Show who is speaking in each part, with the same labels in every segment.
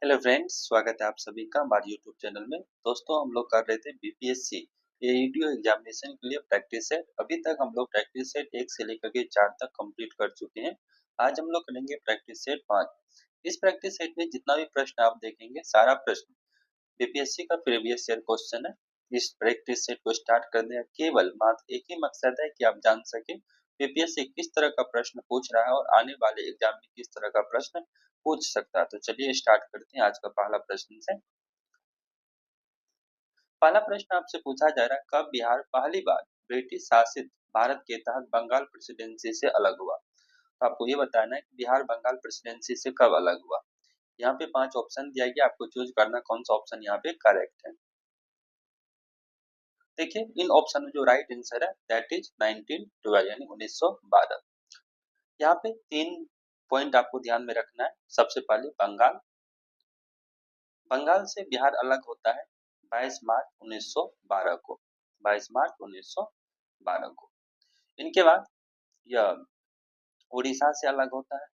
Speaker 1: Hello friends, स्वागत है आप सभी का हमारे यूट्यूब चैनल में। दोस्तों, हम लोग कर रहे थे बीपीएससी एईडीओ एग्जामिनेशन के लिए प्रैक्टिस सेट। अभी तक हम लोग प्रैक्टिस सेट 1 से लेकर के 4 तक कंप्लीट कर चुके हैं। आज हम लोग करेंगे प्रैक्टिस सेट 5। इस प्रैक्टिस सेट में जितना भी प्रश्न आप देखेंगे, सारा प्रश्न बीपीएससी का प्रीवियस ईयर क्वेश्चन है। इस प्रैक्टिस सेट को स्टार्ट करने का केवल मात्र एक ही मकसद है कि आप जान सके बीपीएससी किस तरह का प्रश्न पूछ रहा है और आने वाले एग्जाम में किस तरह का प्रश्न पूछ सकता है। तो चलिए स्टार्ट करते हैं आज का पहला प्रश्न से। पहला प्रश्न आपसे पूछा जा रहा है, कब बिहार पहली बार ब्रिटिश शासित भारत के तहत बंगाल प्रेसिडेंसी से अलग हुआ। तो आपको ये बताना है कि बिहार बंगाल प्रेसिडेंसी से कब अलग हुआ। यहाँ पे 5 ऑप्शन दिया गया, आपको चूज करना कौन सा ऑप्शन यहाँ पे करेक्ट है। देखिए, इन ऑप्शन में जो राइट आंसर है दैट इज 1912 यानी 1912। यहाँ पे 3 पॉइंट आपको ध्यान में रखना है। सबसे पहले बंगाल, बंगाल से बिहार अलग होता है 22 मार्च 1912 को, 22 मार्च 1912 को। इनके बाद यह उड़ीसा से अलग होता है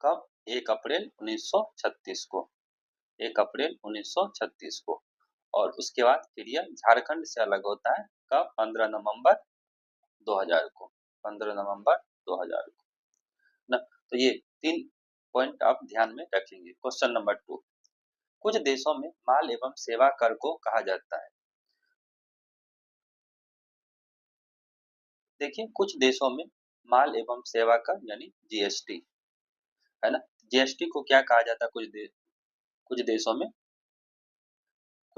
Speaker 1: कब, 1 अप्रैल 1936 को, 1 अप्रैल 1936 को। और उसके बाद फिर यह झारखंड से अलग होता है कब, 15 नवंबर 2000 को, 15 नवंबर 2000 को ना। तो ये 3 पॉइंट आप ध्यान में रखेंगे। क्वेश्चन नंबर 2, कुछ देशों में माल एवं सेवा कर को कहा जाता है। देखिए, कुछ देशों में माल एवं सेवा कर यानी जीएसटी है ना। जीएसटी को क्या कहा जाता है, कुछ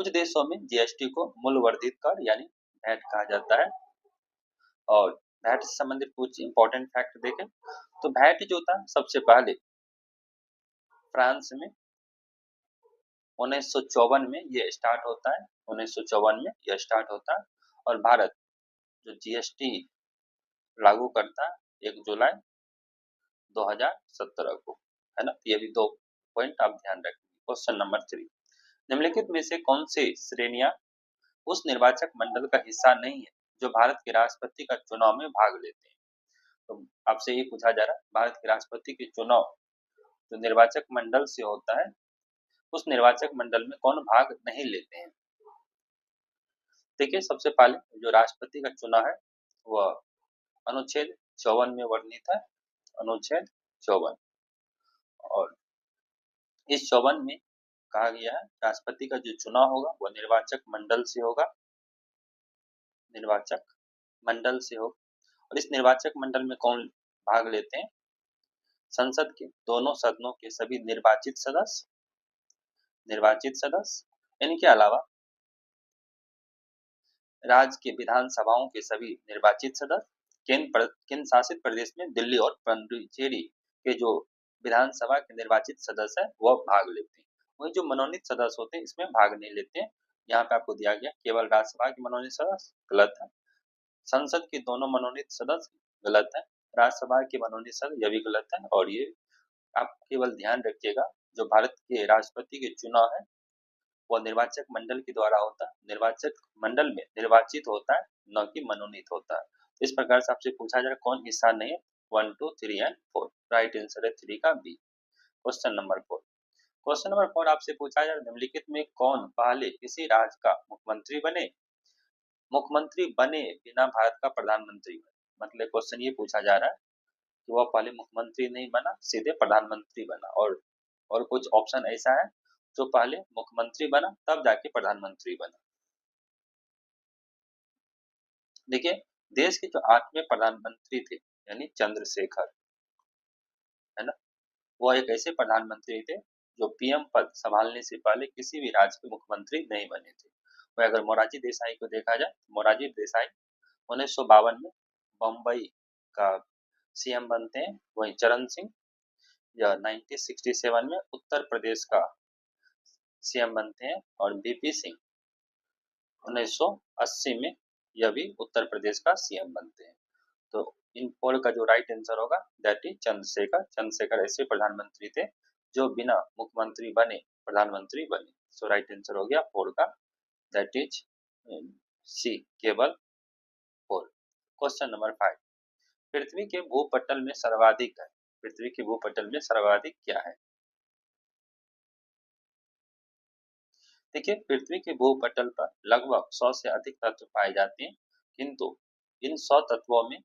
Speaker 1: देशों में जीएसटी को मूल्य वर्धित कर यानी वैट कहा जाता है। और वैट से संबंधित कुछ इंपॉर्टेंट फैक्ट देखें तो वैट जो था सबसे पहले फ्रांस में 1954 में ये स्टार्ट होता है, 1954 में यह स्टार्ट होता है। और भारत जो जीएसटी लागू करता है 1 जुलाई 2017 को, है ना। ये भी 2 पॉइंट आप ध्यान रखें। क्वेश्चन नंबर 3, निम्नलिखित में से कौन सी श्रेणियां उस निर्वाचक मंडल का हिस्सा नहीं है जो भारत के राष्ट्रपति का चुनाव में भाग लेते हैं। तो आपसे ये पूछा जा रहा है, भारत के राष्ट्रपति के चुनाव जो निर्वाचक मंडल से होता है, उस निर्वाचक मंडल में कौन भाग नहीं लेते हैं। देखिए, सबसे पहले जो राष्ट्रपति का चुनाव है वह अनुच्छेद 54 में वर्णित है, अनुच्छेद 54। और इस 54 में कहा गया है राष्ट्रपति का जो चुनाव होगा वह निर्वाचक मंडल से होगा, निर्वाचक मंडल से होगा। और इस निर्वाचक मंडल में कौन भाग लेते हैं, संसद के दोनों सदनों के सभी निर्वाचित सदस्य, इनके अलावा राज्य के विधानसभाओं के सभी निर्वाचित सदस्य, केंद्र शासित प्रदेश में दिल्ली और पुडुचेरी के जो विधानसभा के निर्वाचित सदस्य है वह भाग लेते हैं। वही जो मनोनीत सदस्य होते हैं इसमें भाग नहीं लेते हैं। यहाँ पे आपको दिया गया केवल राज्यसभा के मनोनीत सदस्य, गलत है। संसद के दोनों मनोनीत सदस्य, गलत है। राज्यसभा के मनोनीत सदस्य, यह भी गलत है। और ये आप केवल ध्यान रखिएगा, जो भारत के राष्ट्रपति के चुनाव है वह निर्वाचक मंडल के द्वारा होता है, निर्वाचक मंडल में निर्वाचित होता है, न कि मनोनीत होता है। इस प्रकार से आपसे पूछा जा रहा है कौन हिस्सा नहीं है, 1, 2, 3 एंड 4। राइट आंसर है 3 का बी। क्वेश्चन नंबर 4 आपसे पूछा जा रहा है, निम्नलिखित में कौन पहले किसी राज्य का मुख्यमंत्री बने बिना भारत का प्रधानमंत्री बने। मतलब क्वेश्चन ये पूछा जा रहा है कि वह पहले मुख्यमंत्री नहीं बना, सीधे प्रधानमंत्री बना। और कुछ ऑप्शन ऐसा है जो पहले मुख्यमंत्री बना तब जाके प्रधानमंत्री बना। देखिए, देश के जो 8वें प्रधानमंत्री थे यानी चंद्रशेखर, है ना, वो एक ऐसे प्रधानमंत्री थे जो पीएम पद संभालने से पहले किसी भी राज्य के मुख्यमंत्री नहीं बने थे। वही अगर मोरारजी देसाई को देखा जाए, मोरारजी देसाई 1952 में बम्बई का सीएम बनते हैं। वहीं चरण सिंह या 1967 में उत्तर प्रदेश का सीएम बनते हैं। और बीपी सिंह 1980 में यह भी उत्तर प्रदेश का सीएम बनते हैं। तो इन 4 का जो राइट आंसर होगा दैट इज चंद्रशेखर। चंद्रशेखर ऐसे प्रधानमंत्री थे जो बिना मुख्यमंत्री बने प्रधानमंत्री बने। सो राइट आंसर हो गया 4 का, दैट इज सी, केवल 4। क्वेश्चन नंबर 5, पृथ्वी के भूपटल में सर्वाधिक है, पृथ्वी के भूपटल में सर्वाधिक क्या है। देखिए, पृथ्वी के भूपटल पर लगभग 100 से अधिक तत्व पाए जाते हैं, किंतु इन 100 तत्वों में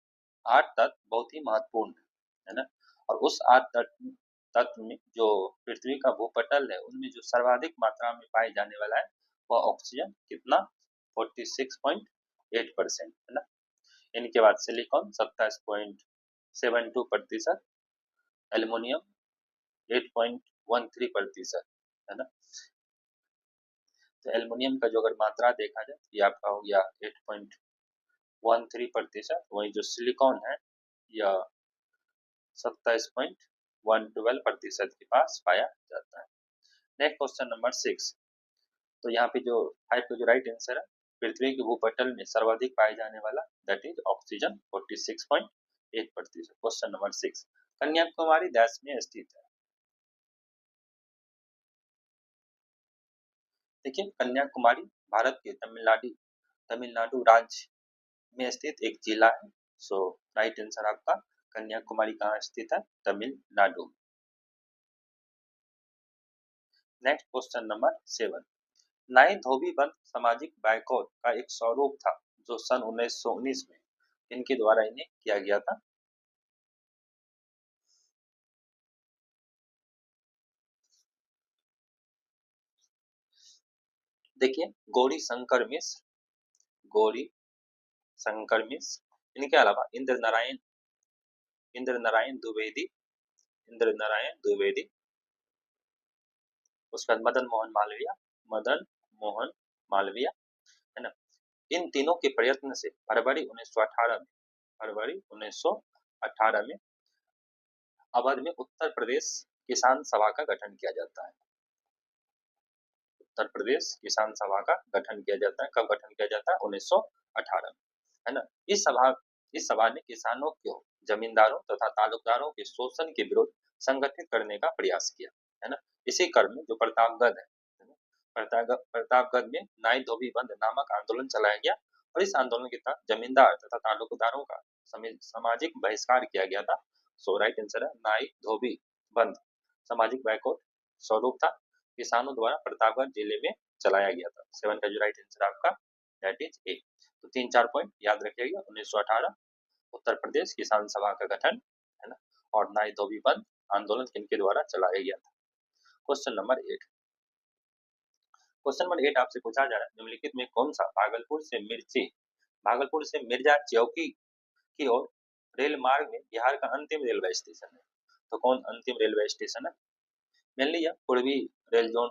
Speaker 1: 8 तत्व बहुत ही महत्वपूर्ण है ना। और उस 8 तत्व तत्व में जो पृथ्वी का भूपटल है, उनमें जो सर्वाधिक मात्रा में पाए जाने वाला है वह ऑक्सीजन कितना 46.8% है ना। इनके बाद सिलिकॉन 27.72%, एल्युमिनियम 8.13% है ना। तो एल्युमिनियम का जो अगर मात्रा देखा जाए ये आपका हो गया 8.13%, वही जो सिलिकॉन है यह 27.12% के पास पाया जाता है। Next question number 6। तो यहाँ पे जो 5 का जो राइट आंसर है, पृथ्वी के भूपटल में सर्वाधिक पाए जाने वाला that is oxygen 46.8%। Question number 6, Kanyakumari देश में स्थित है। देखिए, कन्याकुमारी भारत के तमिलनाडु राज्य में स्थित एक जिला है। सो राइट आंसर आपका कन्याकुमारी कहाँ स्थित है, तमिलनाडु। नेक्स्ट क्वेश्चन नंबर 7, नाई धोबी बंद सामाजिक बायकॉट का एक स्वरूप था जो सन 1919 में इनके द्वारा इन्हें किया गया था। देखिए, गौरी शंकर मिश्र, इनके अलावा इंद्र नारायण द्विवेदी, उसके बाद मदन मोहन मालवीय है ना। इन तीनों के प्रयत्न से फरवरी 1918 में अवध में उत्तर प्रदेश किसान सभा का गठन किया जाता है। उत्तर प्रदेश किसान सभा का गठन किया जाता है। कब गठन किया जाता है? 1918 में है ना। इस सभा ने किसानों को जमींदारों तथा तालुकदारों के शोषण के विरुद्ध संगठित करने का प्रयास किया है ना। इसी क्रम में जो प्रतापगढ़ है, प्रतापगढ़ में नाई धोबी बंद नामक आंदोलन चलाया गया और इस आंदोलन के तहत जमींदार तथा तालुकदारों का सामाजिक बहिष्कार किया गया था। सो राइट आंसर है नाई धोबी बंद सामाजिक बायकॉट स्वरूप था, किसानों द्वारा प्रतापगढ़ जिले में चलाया गया था। 7 का जो राइट आंसर आपका दैट इज ए। तो 3-4 पॉइंट याद रखिएगा। 1918 उत्तर प्रदेश किसान सभा का गठन है ना, और नाई धोबी बंद आंदोलन किनके द्वारा चलाया गया था। Question number 8। क्वेश्चन नंबर 8 आपसे पूछा जा रहा है, निम्नलिखित में कौन सा भागलपुर से मिर्जा चौकी की ओर रेल मार्ग में बिहार का अंतिम रेलवे स्टेशन है। तो कौन अंतिम रेलवे स्टेशन है? मेनली यह पूर्वी रेल जोन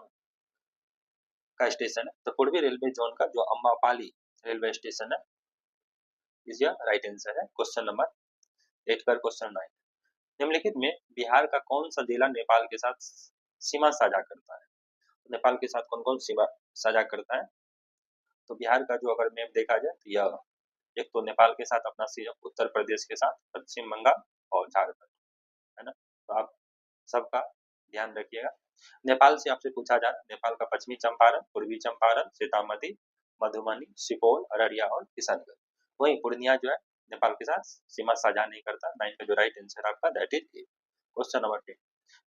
Speaker 1: का स्टेशन है। तो पूर्वी रेलवे जोन का जो अम्बापाली रेलवे स्टेशन है इज यह राइट आंसर है। क्वेश्चन नंबर 8 पर क्वेश्चन 9, निम्नलिखित में बिहार का कौन सा जिला नेपाल के साथ सीमा साझा करता है? नेपाल के साथ कौन कौन सीमा साझा करता है? तो बिहार का जो अगर मैप देखा जाए तो यह एक तो नेपाल के साथ अपना सीमा, उत्तर प्रदेश के साथ पश्चिम बंगाल और झारखंड है ना। तो आप सबका ध्यान रखिएगा। नेपाल से आपसे पूछा जा रहा है, नेपाल का पश्चिमी चंपारण, पूर्वी चंपारण, सीतामढ़ी, मधुबनी, सुपौल, अररिया और किशनगंज। वही पूर्णिया जो है नेपाल के साथ सीमा साझा नहीं करता। 9 का जो राइट आंसर आपका that is A. Question number 10,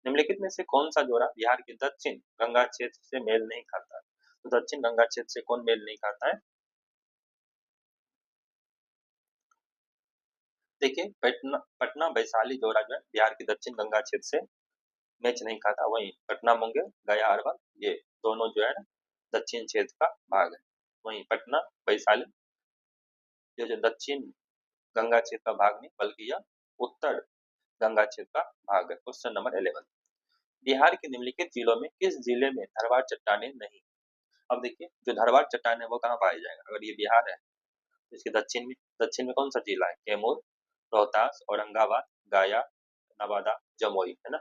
Speaker 1: निम्नलिखित में से कौन सा जोड़ा बिहार के दक्षिण गंगा क्षेत्र से मेल नहीं खाता है? तो दक्षिण गंगा क्षेत्र से कौन मेल नहीं खाता है? देखिए, पटना वैशाली जोड़ा जो है बिहार के दक्षिण गंगा क्षेत्र से मैच नहीं खाता। वहीं पटना मुंगेर गया अरवल ये दोनों जो है दक्षिण क्षेत्र का भाग है। वहीं पटना वैशाली जो दक्षिण गंगा क्षेत्र का भाग नहीं बल्कि यह उत्तर गंगा क्षेत्र का भाग है। क्वेश्चन नंबर 11, बिहार के निम्नलिखित जिलों में किस जिले में धरवार चट्टाने नहीं? अब देखिए, जो धरवार चट्टान है वो कहाँ पाया जाएगा? अगर ये बिहार है तो इसके दक्षिण में कौन सा जिला है? कैमूर, रोहतास, औरंगाबाद, गया, नवादा, जमुई है ना।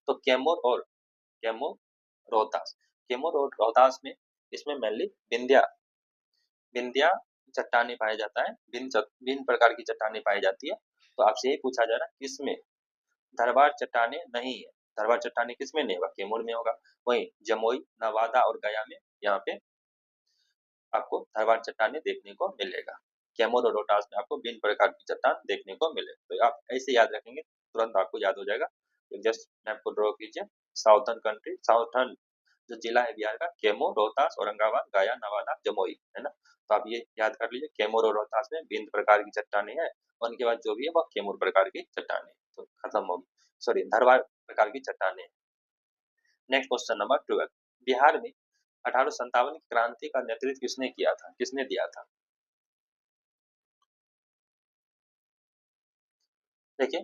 Speaker 1: तो कैमूर रोहतास, कैमूर और रोहतास में इसमें मेनली विंध्या चट्टाने पाया जाता है। भिन्न प्रकार की चट्टाने पाई जाती है। तो आपसे यही पूछा जा रहा है किसमें धरवार चट्टाने नहीं है? धरवार चट्टाने किसमें नहीं होगा? कैमूर में होगा। वहीं जमुई, नवादा और गया में यहाँ पे आपको धरवार चट्टाने देखने को मिलेगा। कैमूर और रोहतास में आपको भिन्न प्रकार की चट्टान देखने को मिले। तो आप ऐसे याद रखेंगे, तुरंत आपको याद हो जाएगा। जस्ट मैप को ड्रॉ कीजिए। साउथर्न जो जिला है बिहार का, कैमूर, रोहतास, औरंगाबाद, गया, नवादा, जमुई, है ना। तो आप ये याद कर लीजिए, कैमूर और रोहतास में भिन्न प्रकार की चट्टानें हैं, और उनके बाद जो भी है वो कैमूर प्रकार की चट्टानें, तो खत्म होगी, सॉरी धरवार प्रकार की चट्टानें। नेक्स्ट क्वेश्चन नंबर 12, बिहार में 1857 की क्रांति का नेतृत्व किसने किया था, किसने दिया था? देखिए,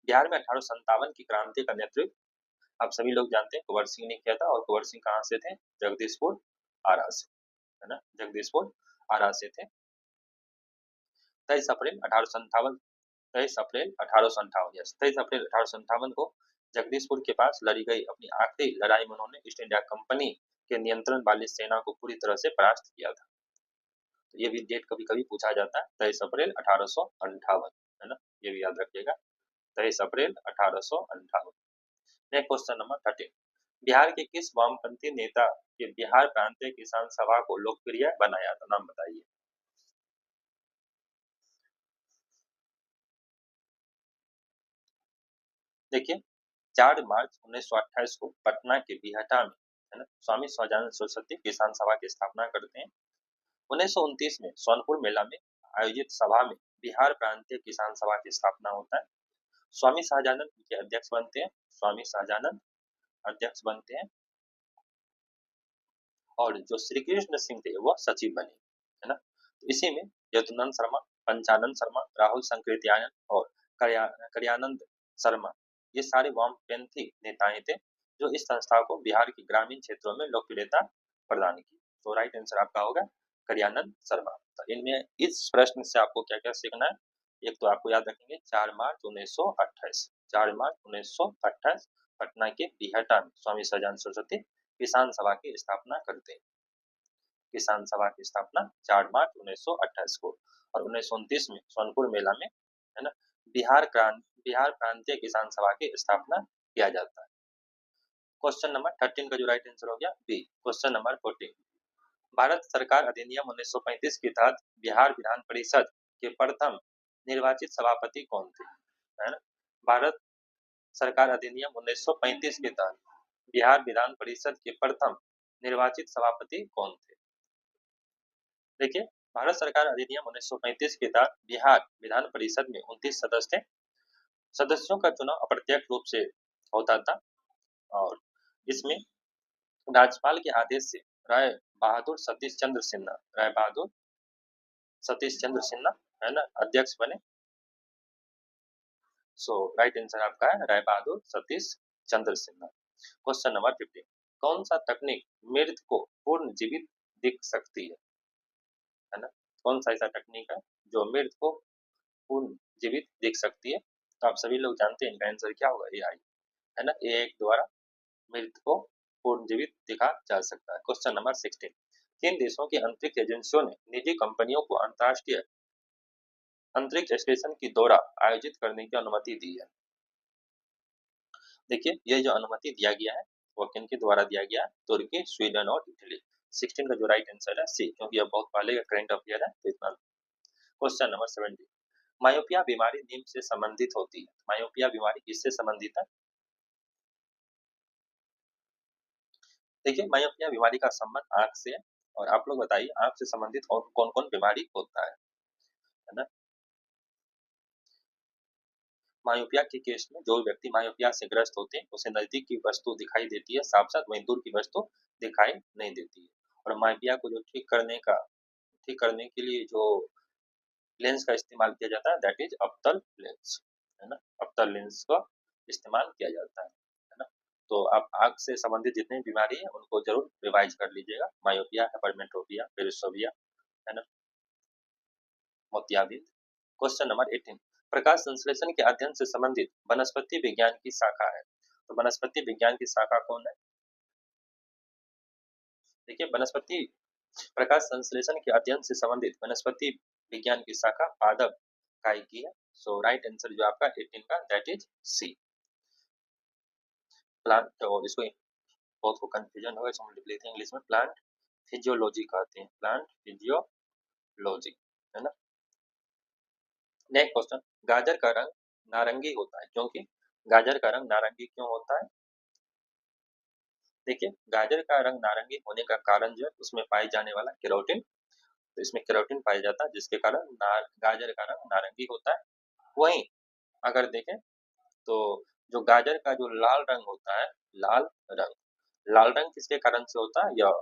Speaker 1: बिहार में 1857 की क्रांति का नेतृत्व आप सभी लोग जानते हैं कुंवर सिंह ने किया था, और कुंवर सिंह कहाँ से थे? जगदीशपुर आरा से, है ना, जगदीशपुर आरा से थे। 23 अप्रैल 1857 यस 23 अप्रैल 1857 को जगदीशपुर के पास लड़ी गई अपनी आखिरी लड़ाई में उन्होंने ईस्ट इंडिया कंपनी के नियंत्रण वाली सेना को पूरी तरह से परास्त किया था। तो ये भी डेट कभी कभी पूछा जाता है, 23 अप्रैल 1858, है ना, ये भी याद रखिएगा, 23 अप्रैल 1858। नेक्स्ट क्वेश्चन नंबर 13, बिहार के किस वामपंथी नेता के बिहार प्रांतीय किसान सभा को लोकप्रिय बनाया था, नाम बताइए? देखिए, 4 मार्च 1928 को पटना के बिहटा में, है ना, स्वामी सहजानंद सरस्वती किसान सभा की स्थापना करते हैं। 1929 में सोनपुर मेला में आयोजित सभा में बिहार प्रांतीय किसान सभा की स्थापना होता है। स्वामी सहजानंद के अध्यक्ष बनते हैं, स्वामी सहजानंद अध्यक्ष बनते हैं, और जो श्री कृष्ण सिंह थे वह सचिव बने, है ना। तो इसी में यदुनंद शर्मा, पंचानंद शर्मा, राहुल संकृत्यायन और करयानंद शर्मा, ये सारे वामपंथी नेताएं थे जो इस संस्था को बिहार के ग्रामीण क्षेत्रों में लोकप्रियता प्रदान की। तो राइट आंसर आपका होगा करयानंद शर्मा। तो इनमें इस प्रश्न से आपको क्या क्या सीखना है? एक तो आपको याद रखेंगे 4 मार्च 1928, 4 मार्च 1928 पटना के बिहटा में स्वामी सहजानंद सरस्वती किसान सभा की स्थापना करते हैं। किसान सभा की स्थापना 4 मार्च 1928 को, और 1929 में सोनपुर मेला में, है ना, बिहार प्रांतीय किसान सभा की स्थापना किया जाता है। क्वेश्चन नंबर 13 का जो राइट आंसर हो गया बी। क्वेश्चन नंबर 14, भारत सरकार अधिनियम 1935 के तहत बिहार विधान परिषद के प्रथम निर्वाचित सभापति कौन थे, है ना। भारत सरकार अधिनियम 1935 के तहत बिहार विधान परिषद के प्रथम निर्वाचित सभापति कौन थे? देखिए, भारत सरकार अधिनियम 1935 के तहत बिहार विधान परिषद में 29 सदस्य थे। सदस्यों का चुनाव अप्रत्यक्ष रूप से होता था, और इसमें राज्यपाल के आदेश से राय बहादुर सतीश चंद्र सिन्हा, राय बहादुर सतीश चंद्र सिन्हा, है ना, अध्यक्ष बने। सो राइट आंसर आपका है राय बहादुर सतीश चंद्र सिन्हा। क्वेश्चन नंबर 15, कौन सा तकनीक मृत को पूर्ण जीवित दिख सकती है ना, कौन सा ऐसा तकनीक है जो मृत को पूर्ण जीवित दिख सकती है? तो आप सभी लोग जानते हैं इनका आंसर क्या होगा, एआई, है ना, एआई के द्वारा मृत को पूर्ण जीवित दिखा जा सकता है। क्वेश्चन नंबर 16, किन देशों की अंतरिक्ष एजेंसियों ने निजी कंपनियों को अंतरराष्ट्रीय अंतरिक्ष स्टेशन की दौरा आयोजित करने की अनुमति दी है? देखिए, ये जो अनुमति दिया गया है वो किन के द्वारा दिया गया है? तुर्की, स्वीडन और इटली। 16 का जो राइट आंसर है सी, क्योंकि यह बहुत पहले का करंट अफेयर है, तो इतना। क्वेश्चन नंबर 17, मायोपिया बीमारी नींद से संबंधित होती है, मायोपिया बीमारी किससे संबंधित है? देखिए, मायोपिया बीमारी का संबंध आंख से है, और आप लोग बताइए आंख से संबंधित और कौन कौन बीमारी होता है ना। मायोपिया के केस में जो व्यक्ति मायोपिया से ग्रस्त होते हैं उसे नजदीक की वस्तु दिखाई देती है साफ साफ, वहीं दूर की वस्तु दिखाई नहीं देती है। और मायोपिया को जो ठीक करने के लिए जो लेंस का इस्तेमाल किया जाता है दैट इज अप्तल लेंस, है ना, अप्तल लेंस का इस्तेमाल किया जाता है ना। तो आप आंख से संबंधित जितनी बीमारी है उनको जरूर रिवाइज कर लीजिएगा, मायोपिया, हाइपरमेट्रोपिया, पेरिसोपिया, है ना, मोतियाबिंद। क्वेश्चन नंबर 18, प्रकाश संश्लेषण के अध्ययन से संबंधित वनस्पति विज्ञान की शाखा है, तो वनस्पति विज्ञान की शाखा कौन है? देखिए, वनस्पति प्रकाश संश्लेषण के अध्ययन से संबंधित वनस्पति विज्ञान की शाखा पादप इकाई की है। सो राइट आंसर जो आपका 18 का दैट इज सी। प्लांट, तो इसको बहुत को कंफ्यूजन होगा, इसको हम लिख लेते हैं इंग्लिश में, प्लांट फिजियोलॉजी कहते हैं, प्लांट फिजियोलॉजी, है ना। नेक्स्ट क्वेश्चन, गाजर का रंग नारंगी होता है क्योंकि गाजर का रंग नारंगी क्यों होता है? देखिए, गाजर का रंग नारंगी होने का कारण जो है उसमें पाए जाने वाला केरोटीन, तो इसमें केरोटीन पाया जाता है जिसके कारण गाजर का रंग नारंगी होता है। वहीं अगर देखें तो जो गाजर का जो लाल रंग होता है, लाल लाल रंग किसके कारण से होता है? यह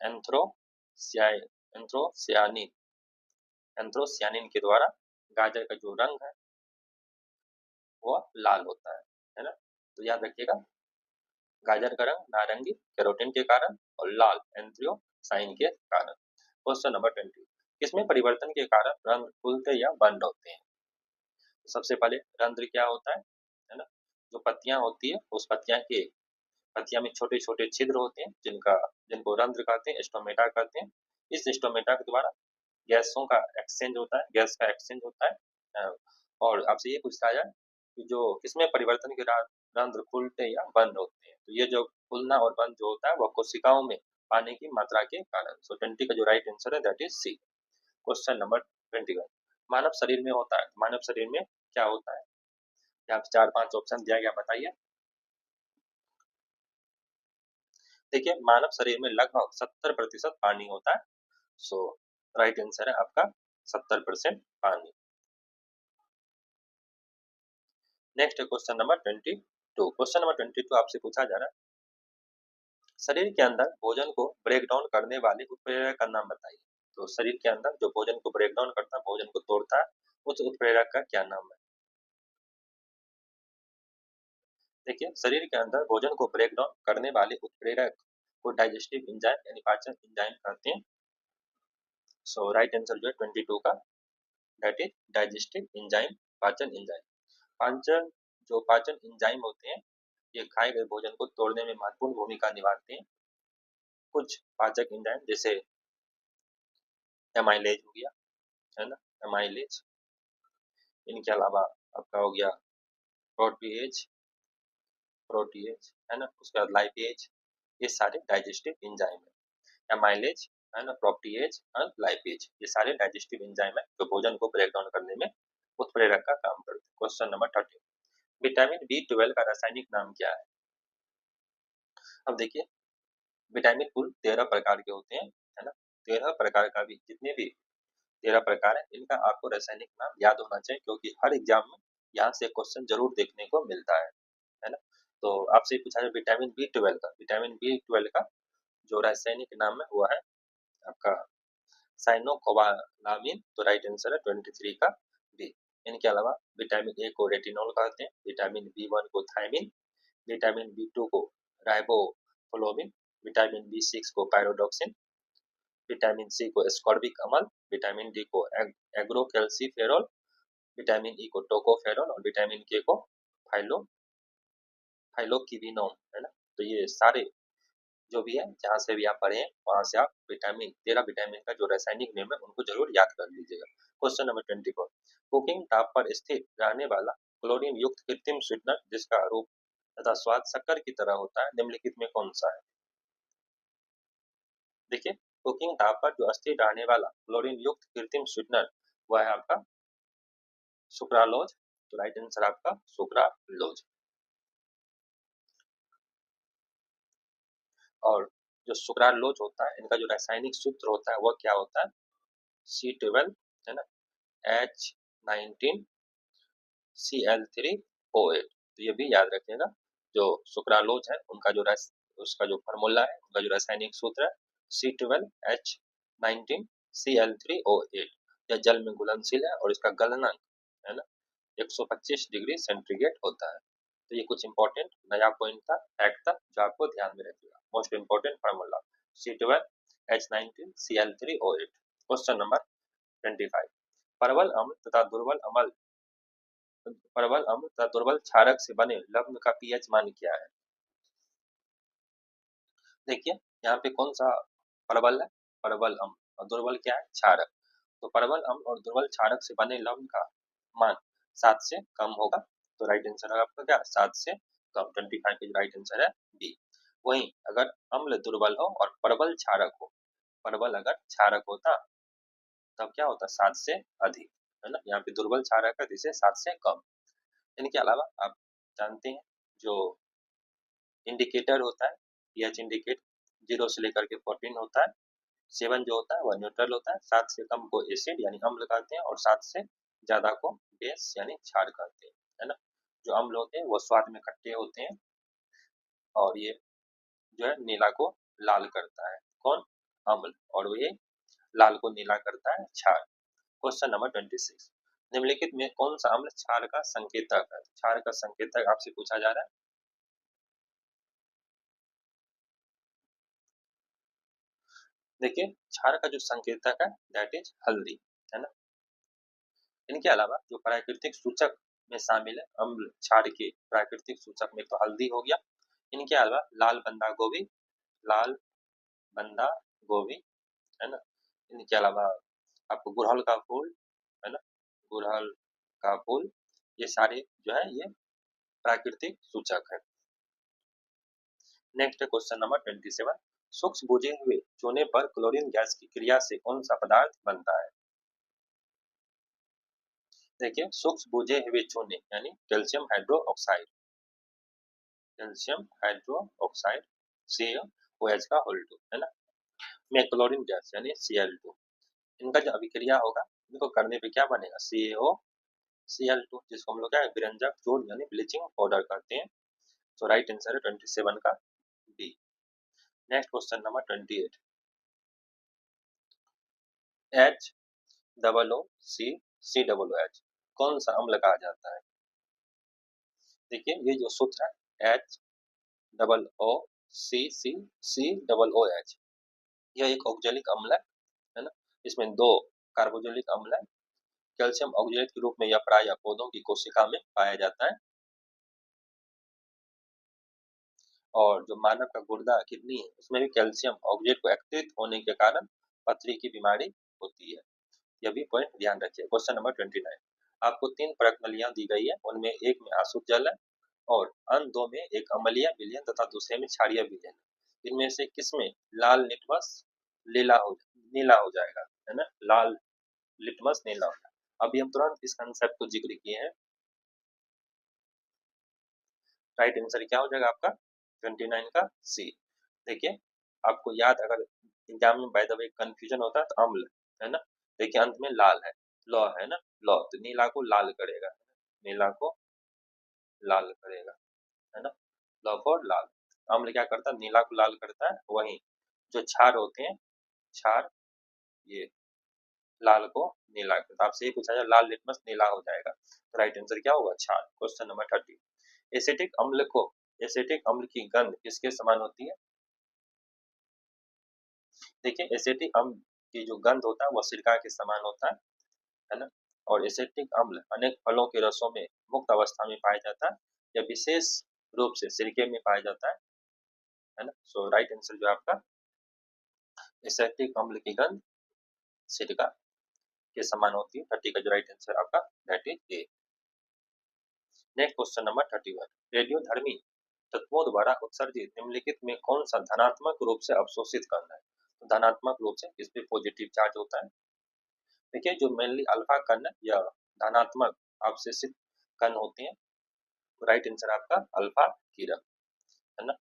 Speaker 1: एंथ्रोसियानिन एंथ्रोसियानिन के द्वारा गाजर का जो रंग है वह लाल होता है ना? तो याद रखिएगा, गाजर का रंग नारंगी कैरोटीन के कारण और लाल एंथ्रियोसाइन के कारण। क्वेश्चन नंबर 20, किसमें परिवर्तन के कारण रंध्र खुलते या बंद होते हैं? सबसे पहले रंध्र क्या होता है ना? जो पत्तियां होती है उस पत्तियां में छोटे छोटे छिद्र होते हैं जिनको रंध्र कहते हैं, स्टोमेटा कहते हैं। इस स्टोमेटा के द्वारा गैस का एक्सचेंज होता है। और आपसे ये पूछा जाए कि जो किसमें परिवर्तन के बाद रंध्र खुलते या बंद होते हैं, तो ये जो खुलना और बंद जो होता है वह कोशिकाओं में पानी की मात्रा के कारण। सो 20 का जो राइट आंसर है that is C. Question number 21, मानव शरीर में होता है, मानव शरीर में क्या होता है? यहाँ पे 4-5 ऑप्शन दिया गया, बताइए। देखिए, मानव शरीर में लगभग 70% पानी होता है। सो राइट आंसर है आपका 70% पानी। नेक्स्ट है क्वेश्चन नंबर 22। क्वेश्चन नंबर 22 आपसे पूछा जा रहा है, शरीर के अंदर भोजन को ब्रेक डाउन करने वाले उत्प्रेरक का नाम बताइए। तो शरीर के अंदर जो भोजन को ब्रेक डाउन करता है, भोजन को तोड़ता है, उस उत्प्रेरक का क्या नाम है? देखिए, शरीर के अंदर भोजन को ब्रेक डाउन करने वाले उत्प्रेरक को डाइजेस्टिव एंजाइम यानी पाचन एंजाइम कहते हैं। सो राइट आंसर जो है 22 का दैट इज डाइजेस्टिव एंजाइम, पाचन एंजाइम। पाचन जो पाचन एंजाइम होते हैं ये खाए गए भोजन को तोड़ने में महत्वपूर्ण भूमिका निभाते हैं। कुछ पाचक एंजाइम जैसे एमाइलेज हो गया, है ना, एमाइलेज। इनके अलावा आपका हो गया प्रोटीएज, है ना, उसके बाद लाइपेज। ये सारे डाइजेस्टिव एंजाइम है। एमाइलेज, है ना, प्रोटीएज और लाइपेज, ये सारे डाइजेस्टिव एंजाइम है जो भोजन को ब्रेक डाउन करने में उत्प्रेरक का काम करते हैं। क्वेश्चन नंबर 30, विटामिन B12 का रासायनिक नाम क्या है? अब देखिए, विटामिन कुल 13 प्रकार के होते हैं, है ना। 13 प्रकार का भी जितने भी 13 प्रकार है इनका आपको रासायनिक नाम याद होना चाहिए, क्योंकि हर एग्जाम में यहाँ से क्वेश्चन जरूर देखने को मिलता है ना। तो आपसे पूछा जाए विटामिन बी ट्वेल्व का जो रासायनिक नाम है वो है आपका साइनोकोबालामिन। तो राइट आंसर है 23 का बी। इनके अलावा विटामिन ए को रेटिनॉल कहते हैं, विटामिन B1 को थायमिन, विटामिन B2 को राइबोफ्लोविन, विटामिन B6 को पायरोडॉक्सिन, विटामिन सी को एस्कॉर्बिक अम्ल, विटामिन डी को एग्रोकैल्सिफेरॉल, विटामिन ई को टोकोफेरॉल और विटामिन के को फाइलो फाइलोक्विनोन, है ना। तो ये सारे जो भी है जहाँ से भी आप पढ़े हैं वहां से आप 13 विटामिन का जो रासायनिक नेम है उनको जरूर याद कर लीजिएगा। क्वेश्चन नंबर 24, कुकिंग टॉप पर स्थित रहने वाला क्लोरीन युक्त कृत्रिम स्वीटनर जिसका रूप तथा स्वाद शक्कर की तरह होता है निम्नलिखित में कौन सा है? देखिए, कुकिंग टॉप पर जो स्थिर रहने वाला क्लोरीन युक्त कृत्रिम स्वीटनर वह है आपका सुक्रालोज। तो राइट आंसर आपका सुक्रालोज। और जो सुक्रालोज होता है इनका जो रासायनिक सूत्र होता है वह क्या होता है? C12, है ना, H19Cl3O8। तो ये भी याद रखिएगा, जो सुक्रालोज है उसका जो फार्मूला है, उनका जो रासायनिक सूत्र है C12H19Cl3O8। यह जल में घुलनशील है और इसका गलनांक, है ना, 125 डिग्री सेंटीग्रेड होता है। तो ये कुछ इंपॉर्टेंट नया पॉइंट था, फैक्ट था, जो आपको ध्यान में रखिएगा। Most important formula C12H19Cl3O8। Question number 25, परवल अम्ल तथा दुर्बल क्षारक से बने लवण का पीएच मान क्या है? देखिए, यहाँ पे कौन सा परवल है? परवल अम्ल, और दुर्बल क्या है? क्षारक। तो परवल अम्ल और दुर्बल क्षारक से बने लवण का मान 7 से कम होगा। तो राइट आंसर है आपका क्या? 7 से कम। 25 की राइट आंसर है बी। वहीं अगर अम्ल दुर्बल हो और परवल क्षारक हो, परवल अगर क्षारक होता तब क्या होता? 7 से अधिक, है ना। यहाँ पे दुर्बल क्षारक है जिसे 7 से कम। इनके अलावा आप जानते हैं जो इंडिकेटर होता है, pH इंडिकेट 0 से लेकर के 14 होता है। 7 जो होता है वह न्यूट्रल होता है। 7 से कम को एसिड यानी अम्ल कहते हैं और 7 से ज्यादा को बेस यानी क्षार कहते हैं, है ना। जो अम्ल होते हैं वो स्वाद में खट्टे होते हैं और ये जो है नीला को लाल करता है। कौन? अम्ल। और ये लाल को नीला करता है क्षार। क्वेश्चन नंबर 26, निम्नलिखित में कौन सा अम्ल क्षार का संकेतक है? क्षार का संकेतक आपसे पूछा जा रहा है। देखिए क्षार का जो संकेतक है दैट इज हल्दी, है ना। इनके अलावा जो प्राकृतिक सूचक में शामिल है अम्ल क्षार के प्राकृतिक सूचक में तो हल्दी हो गया। इनके अलावा लाल बंदा गोभी, लाल बंदा गोभी, है ना। इनके अलावा आपको गुड़हल का फूल, है ना, गुड़हल का फूल, ये सारे जो है ये प्राकृतिक सूचक है। नेक्स्ट क्वेश्चन नंबर 27, सूक्ष्म बुझे हुए चूने पर क्लोरीन गैस की क्रिया से कौन सा पदार्थ बनता है? देखिए सूक्ष्म बुझे हुए चूने यानी calcium hydroxide, calcium hydroxide CaOH का होल 2, है ना, में क्लोरीन गैस यानी Cl2, इनका जो अभिक्रिया होगा इनको करने पे क्या बनेगा? CaOCl2, जिसको हम लोग क्या विरंजक चूर्ण यानी ब्लीचिंग पाउडर कहते हैं। तो राइट आंसर है 27 का B. Next question number 28, HOOC कौन सा अम्ल कहा जाता है? देखिए ये जो सूत्र है HOOCCOOH, यह एक ऑक्जेलिक अम्ल है ना। इसमें 2 कार्बोक्सिलिक अम्ल है। कैल्शियम ऑक्जेलेट के रूप में यह प्रायः पौधों की कोशिका में पाया जाता है और जो मानव का गुर्दा किडनी है उसमें भी कैल्शियम ऑक्जेलेट को एक्टिव होने के कारण पथरी की बीमारी होती है। यह भी पॉइंट ध्यान रखिए। क्वेश्चन नंबर 29, आपको 3 परत नलियां दी गई है, उनमें एक में आसुत जल है और अन्य 2 में एक अम्लीय विलयन तथा दूसरे में क्षारीय विलयन। इनमें से किसमें लाल लिटमस नीला हो जाएगा, है ना, लाल लिटमस नीला होगा। अभी हम तुरंत इस कंसेप्ट को जिक्र किए हैं। राइट आंसर क्या हो जाएगा आपका 29 का सी। देखिए आपको याद, अगर एग्जाम में बाय द वे कंफ्यूजन होता है तो अम्ल, है ना, देखिए अंत में लाल है, लौ है ना, लौ तो नीला को लाल करेगा, नीला को लाल करेगा, है ना, लौ को लाल। अम्ल क्या करता है? नीला को लाल करता है। वहीं जो क्षार होते हैं, क्षार ये लाल को नीला करता है। आपसे ये पूछा जाए लाल लिटमस नीला हो जाएगा, तो राइट आंसर क्या होगा? क्षार। क्वेश्चन नंबर 30, एसिटिक अम्ल की गंध किसके समान होती है? देखिए एसिटिक अम्ल की जो गंध होता है वह सिरका के समान होता है ना। और एसिटिक अम्ल अनेक फलों के रसों में मुक्त अवस्था में पाया जाता है, यह विशेष रूप से सिरके में पाया जाता है ना। सो राइट आंसर जो आपका एसिटिक अम्ल की गंध सिरका के समान होती है। 30 का जो राइट आंसर आपका that is A. Next question number 31, रेडियोधर्मी तत्वों द्वारा उत्सर्जित निम्नलिखित में कौन सा धनात्मक रूप से अवशोषित कण है? तो धनात्मक रूप से इस पे पॉजिटिव चार्ज होता है। देखिए जो मेनली अल्फा कण या धनात्मक अवशोषित कण होते हैं, तो राइट आंसर आपका अल्फा कीरक, है ना।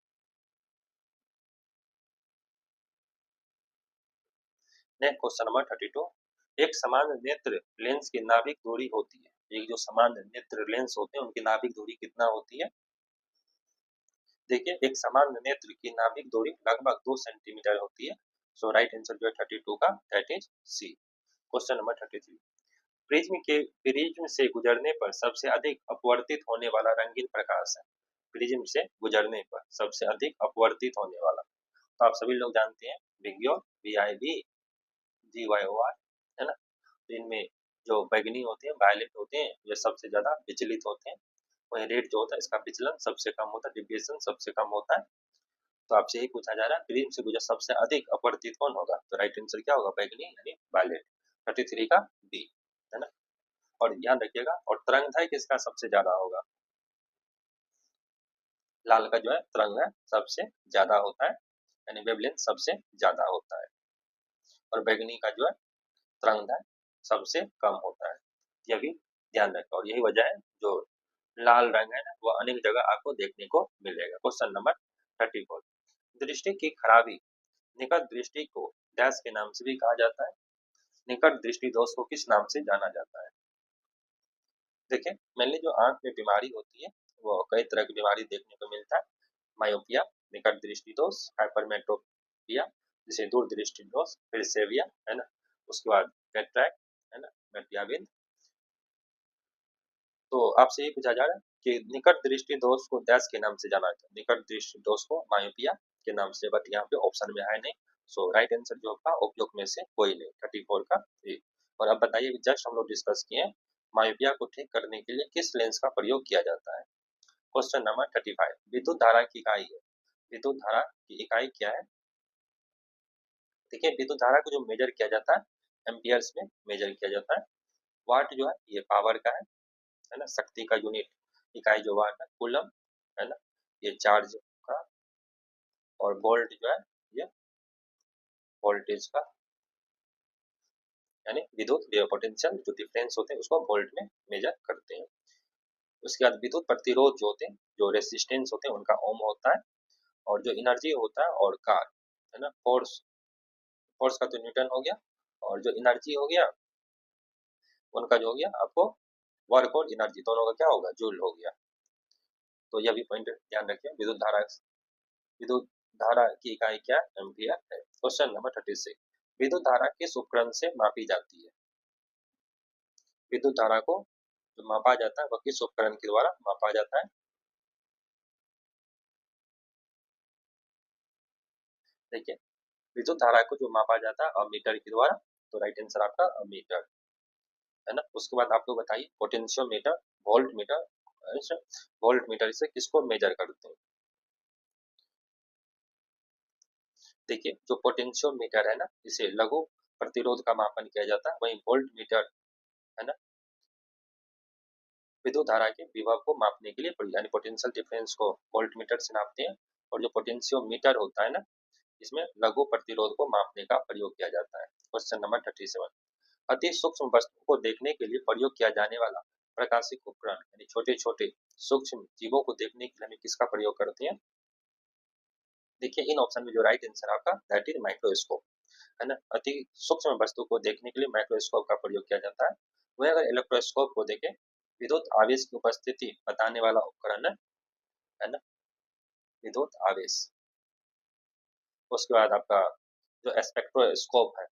Speaker 1: नेक्स्ट क्वेश्चन नंबर 32, एक समान नेत्र लेंस की नाभिक दूरी होती है, एक जो समान नेत्र लेंस होते हैं उनकी नाभिक दूरी कितना होती है? देखिए एक समान नेत्र की नाभिक दूरी लगभग 2 सेंटीमीटर होती है। सो राइट आंसर जो है 32 का that is C. Question number 33, prism से गुजरने पर सबसे अधिक अपवर्तित होने वाला रंगीन प्रकाश है। प्रिज्म से गुजरने पर सबसे अधिक अपवर्तित होने वाला, तो आप सभी लोग जानते हैं विग्योर, VIVGYOR, है ना। तो इनमें जो बैगनी होते हैं, वायलेट होते हैं, ये सबसे ज्यादा विचलित होते हैं। वही रेड जो होता है इसका विचलन सबसे कम होता है, डिविएशन सबसे कम होता है। तो आपसे यही पूछा जा रहा है प्रिज्म से गुजर सबसे अधिक अपवर्तित कौन होगा? तो राइट आंसर क्या होगा? बैगनी यानी वायलेट। 33 का बी, है ना। और ध्यान रखिएगा, और तरंगदैर्घ्य किसका सबसे ज्यादा होगा? लाल का जो है तरंगदैर्घ्य सबसे ज्यादा होता है, यानी वेवलेंथ सबसे ज्यादा होता है, और बैगनी का जो है तरंगदैर्घ्य सबसे कम होता है। यह भी ध्यान रखें, और यही वजह है जो लाल रंग है ना वो अनेक जगह आपको देखने को मिलेगा। क्वेश्चन नंबर 34 दृष्टि की खराबी, निकट दृष्टि को डैश के नाम से भी कहा जाता है। निकट दृष्टि दोष को किस नाम से जाना जाता है? देखिए, मेनली जो आंख में बीमारी होती है वो कई तरह की बीमारी देखने को मिलता है। मायोपिया, निकट दृष्टि दोष, हाइपरमेट्रोपिया जिसे दूर दृष्टि दोष, फिर सेविया है ना, उसके बाद कैटरैक्ट है ना, मोतियाबिंद। तो आपसे ये पूछा जा रहा है कि निकट दृष्टि दोष को डैश के नाम से जाना जाता है। निकट दृष्टि दोष को मायोपिया के नाम से, बट यहाँ पे ऑप्शन में है नहीं। सो राइट आंसर जो होगा उपयुक्त में से कोई नहीं, 34 का ए। और अब बताइए, जस्ट हम लोग डिस्कस किए मायोपिया को ठीक करने के लिए किस लेंस का प्रयोग किया जाता है। क्वेश्चन नंबर 35 विद्युत धारा की इकाई है। विद्युत धारा की इकाई क्या है? देखिए, विद्युत धारा को जो मेजर किया जाता है एम्पियर्स में मेजर किया जाता है। वाट जो है ये पावर का है ना, शक्ति का यूनिट इकाई जो वाट है, कूलम है ना, ये चार्ज का, और वोल्ट जो है ये वोल्टेज का, यानी विद्युत पोटेंशियल जो डिफरेंस होते हैं उसको वोल्ट में मेजर करते हैं। उसके बाद विद्युत प्रतिरोध जो होते हैं, जो रेसिस्टेंस होते हैं उनका ओम होता है, और जो एनर्जी होता है और कार है ना, फोर्स, फोर्स का तो न्यूटन हो गया, और जो एनर्जी हो गया उनका जो हो गया आपको वर्क और एनर्जी दोनों का क्या होगा, जूल हो गया। तो यह भी पॉइंट ध्यान रखिए। विद्युत धारा की इकाई क्या, एम्पियर है। क्वेश्चन नंबर 36 विद्युत धारा किस उपकरण से मापी जाती है। विद्युत धारा को जो मापा जाता है वह किस उपकरण के द्वारा मापा जाता है। देखिए, विद्युत धारा को जो मापा जाता है अमीटर के द्वारा, तो राइट आंसर आपका अमीटर है ना। उसके बाद आप लोग बताइए potentiometer, volt meter, volt meter से किसको मेजर करते हैं। देखिए, जो पोटेंशियोमीटर है ना, इसे लघु प्रतिरोध का मापन किया जाता है। वहीं वोल्ट मीटर है ना, विद्युत धारा के विभव को मापने के लिए यानी पोटेंशियल डिफरेंस को वोल्ट मीटर से नापते हैं। और जो पोटेंशियोमीटर होता है ना, इसमें लघु प्रतिरोध को मापने का प्रयोग किया जाता है। क्वेश्चन नंबर 37 अति सूक्ष्म वस्तु को देखने के लिए प्रयोग किया जाने वाला प्रकाशिक उपकरण, यानी छोटे छोटे सूक्ष्म जीवों को देखने के लिए हमें किसका प्रयोग करते हैं। देखिए, इन ऑप्शन में जो राइट आंसर आपका दैट इज माइक्रोस्कोप है ना। अति सूक्ष्म वस्तु को देखने के लिए माइक्रोस्कोप का प्रयोग किया जाता है। वही अगर इलेक्ट्रोस्कोप को देखें, विद्युत आवेश की उपस्थिति बताने वाला उपकरण है ना, विद्युत आवेश। उसके बाद आपका जो स्पेक्ट्रोस्कोप है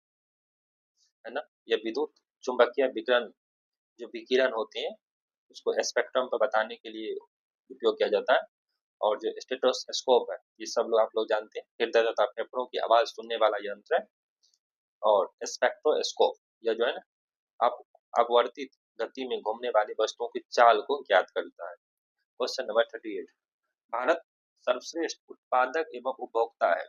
Speaker 1: ना, ये विद्युत चुंबकीय विकिरण, जो विकिरण होते हैं उसको स्पेक्ट्रम पर बताने के लिए उपयोग किया जाता है। और जो स्टेथोस्कोप है ये सब लोग आप लोग जानते हैं, हृदय तथा फेफड़ों की आवाज सुनने वाला यंत्र है। और स्पेक्ट्रोस्कोप यह जो है ना, आप अपवर्तित गति में घूमने वाली वस्तुओं की चाल को ज्ञात करता है। क्वेश्चन नंबर 38 भारत सर्वश्रेष्ठ उत्पादक एवं उपभोक्ता है।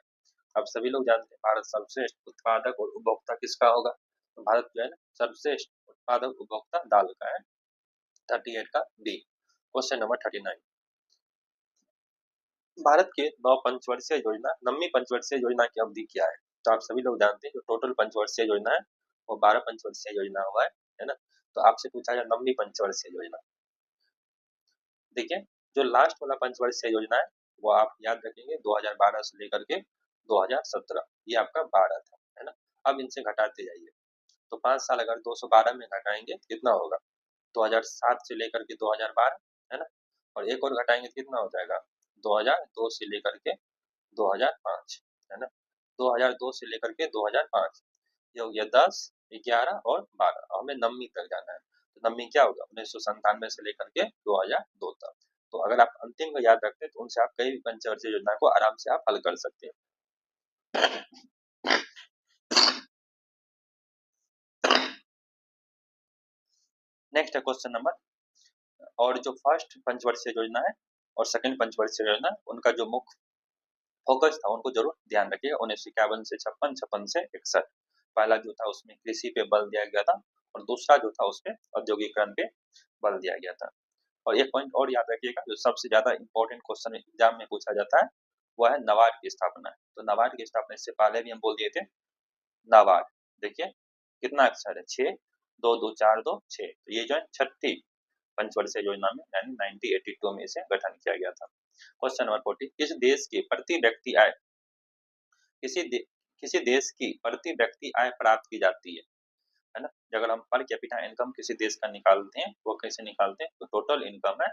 Speaker 1: अब सभी लोग जानते हैं भारत सर्वश्रेष्ठ उत्पादक और उपभोक्ता किसका होगा। तो भारत जो है ना सर्वश्रेष्ठ उत्पादक उपभोक्ता दाल का है, 38 का बी। क्वेश्चन नंबर 39 भारत के 9 पंचवर्षीय योजना, 9वीं पंचवर्षीय योजना की अवधि क्या है। तो आप सभी लोग जानते हैं जो टोटल पंचवर्षीय योजना है वो 12 पंचवर्षीय योजना हुआ है ना। तो आपसे पूछा जाए 9वीं पंचवर्षीय योजना। देखिए, जो लास्ट वाला पंचवर्षीय योजना है वो आप याद रखेंगे 2012 से लेकर के 2017, ये आपका 12 था है ना। अब इनसे घटाते जाइए, तो 5 साल अगर 212 में घटाएंगे तो कितना होगा, 2007 से लेकर के 2012 है ना। और एक और घटाएंगे तो कितना हो जाएगा, 2002 से लेकर के 2005 है ना। 2002 से लेकर के 2005, ये हो गया 10, 11 और 12। हमें 9वीं तक जाना है, तो 9वीं क्या होगा, 1997 से लेकर के 2002 तक। तो अगर आप अंतिम को याद रखते हैं तो उनसे आप कई भी पंचवर्षीय योजना को आराम से आप हल कर सकते हैं। नेक्स्ट है क्वेश्चन नंबर, और जो फर्स्ट पंचवर्षीय योजना है और सेकंड पंचवर्षीय योजना, उनका जो मुख्य फोकस था उनको जरूर ध्यान रखिएगा। 1951 से 56, 56 से 61। पहला जो था उसमें कृषि पे बल दिया गया था, और दूसरा जो था उसमें औद्योगिकरण पे बल दिया गया था। और एक पॉइंट और याद रखिएगा, जो सबसे ज्यादा इंपॉर्टेंट क्वेश्चन एग्जाम में पूछा जाता है वह है नाबार्ड की स्थापना। तो नाबार्ड की स्थापना इससे पहले भी हम बोल दिए थे, नाबार्ड देखिए कितना अक्षर है, 6, 2 2 4 2 6। तो ये जो है 36 पंचवर्षीय योजना में यानी 1982 में इसे गठन किया गया था। क्वेश्चन नंबर 40, किस देश की प्रति व्यक्ति आय किसी देश की प्रति व्यक्ति आय प्राप्त की जाती है ना। अगर हम पर कैपिटा इनकम किसी देश का निकालते हैं, वो कैसे निकालते हैं, तो टोटल इनकम है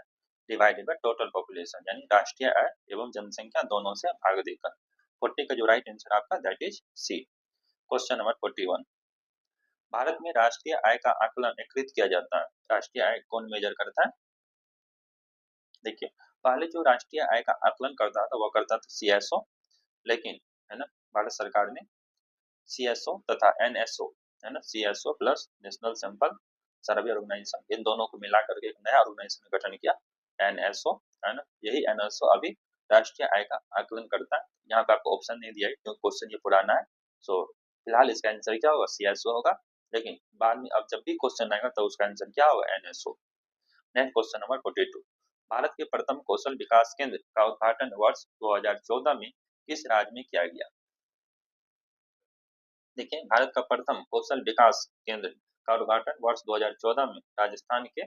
Speaker 1: डिवाइडेड बाय टोटल पॉपुलेशन, यानी राष्ट्रीय आय एवं जनसंख्या दोनों से भाग देकर। 40 का जो राइट आंसर आपका that is C. Question number 41, Bharat में राष्ट्रीय आय का आकलन एकत्रित किया जाता है। राष्ट्रीय आय कौन मेजर करता है? देखिए, पहले जो राष्ट्रीय आय का आकलन करता था वो करता था सीएसओ, लेकिन है ना भारत सरकार ने सीएसओ तथा एनएसओ, है ना, CSO plus national sample survey organisation, इन दोनों को मिलाकर एक नया ऑर्गेनाइजेशन गठन किया, एनएसओ, है ना। यही एनएसओ अभी राष्ट्रीय आय का आकलन करता है। यहाँ पे आपको ऑप्शन नहीं दिया है क्योंकि क्वेश्चन ये पुराना है, सो फिलहाल इसका आंसर क्या होगा? सीएसओ होगा, लेकिन बाद में अब जब भी क्वेश्चन आएगा तो उसका आंसर क्या होगा? NSO. Next question number 42, Bharat के प्रथम कौशल विकास केंद्र का उद्घाटन वर्ष 2014 में किस राज्य में किया गया? देखिए, भारत का प्रथम कौशल विकास केंद्र का उद्घाटन वर्ष 2014 में राजस्थान के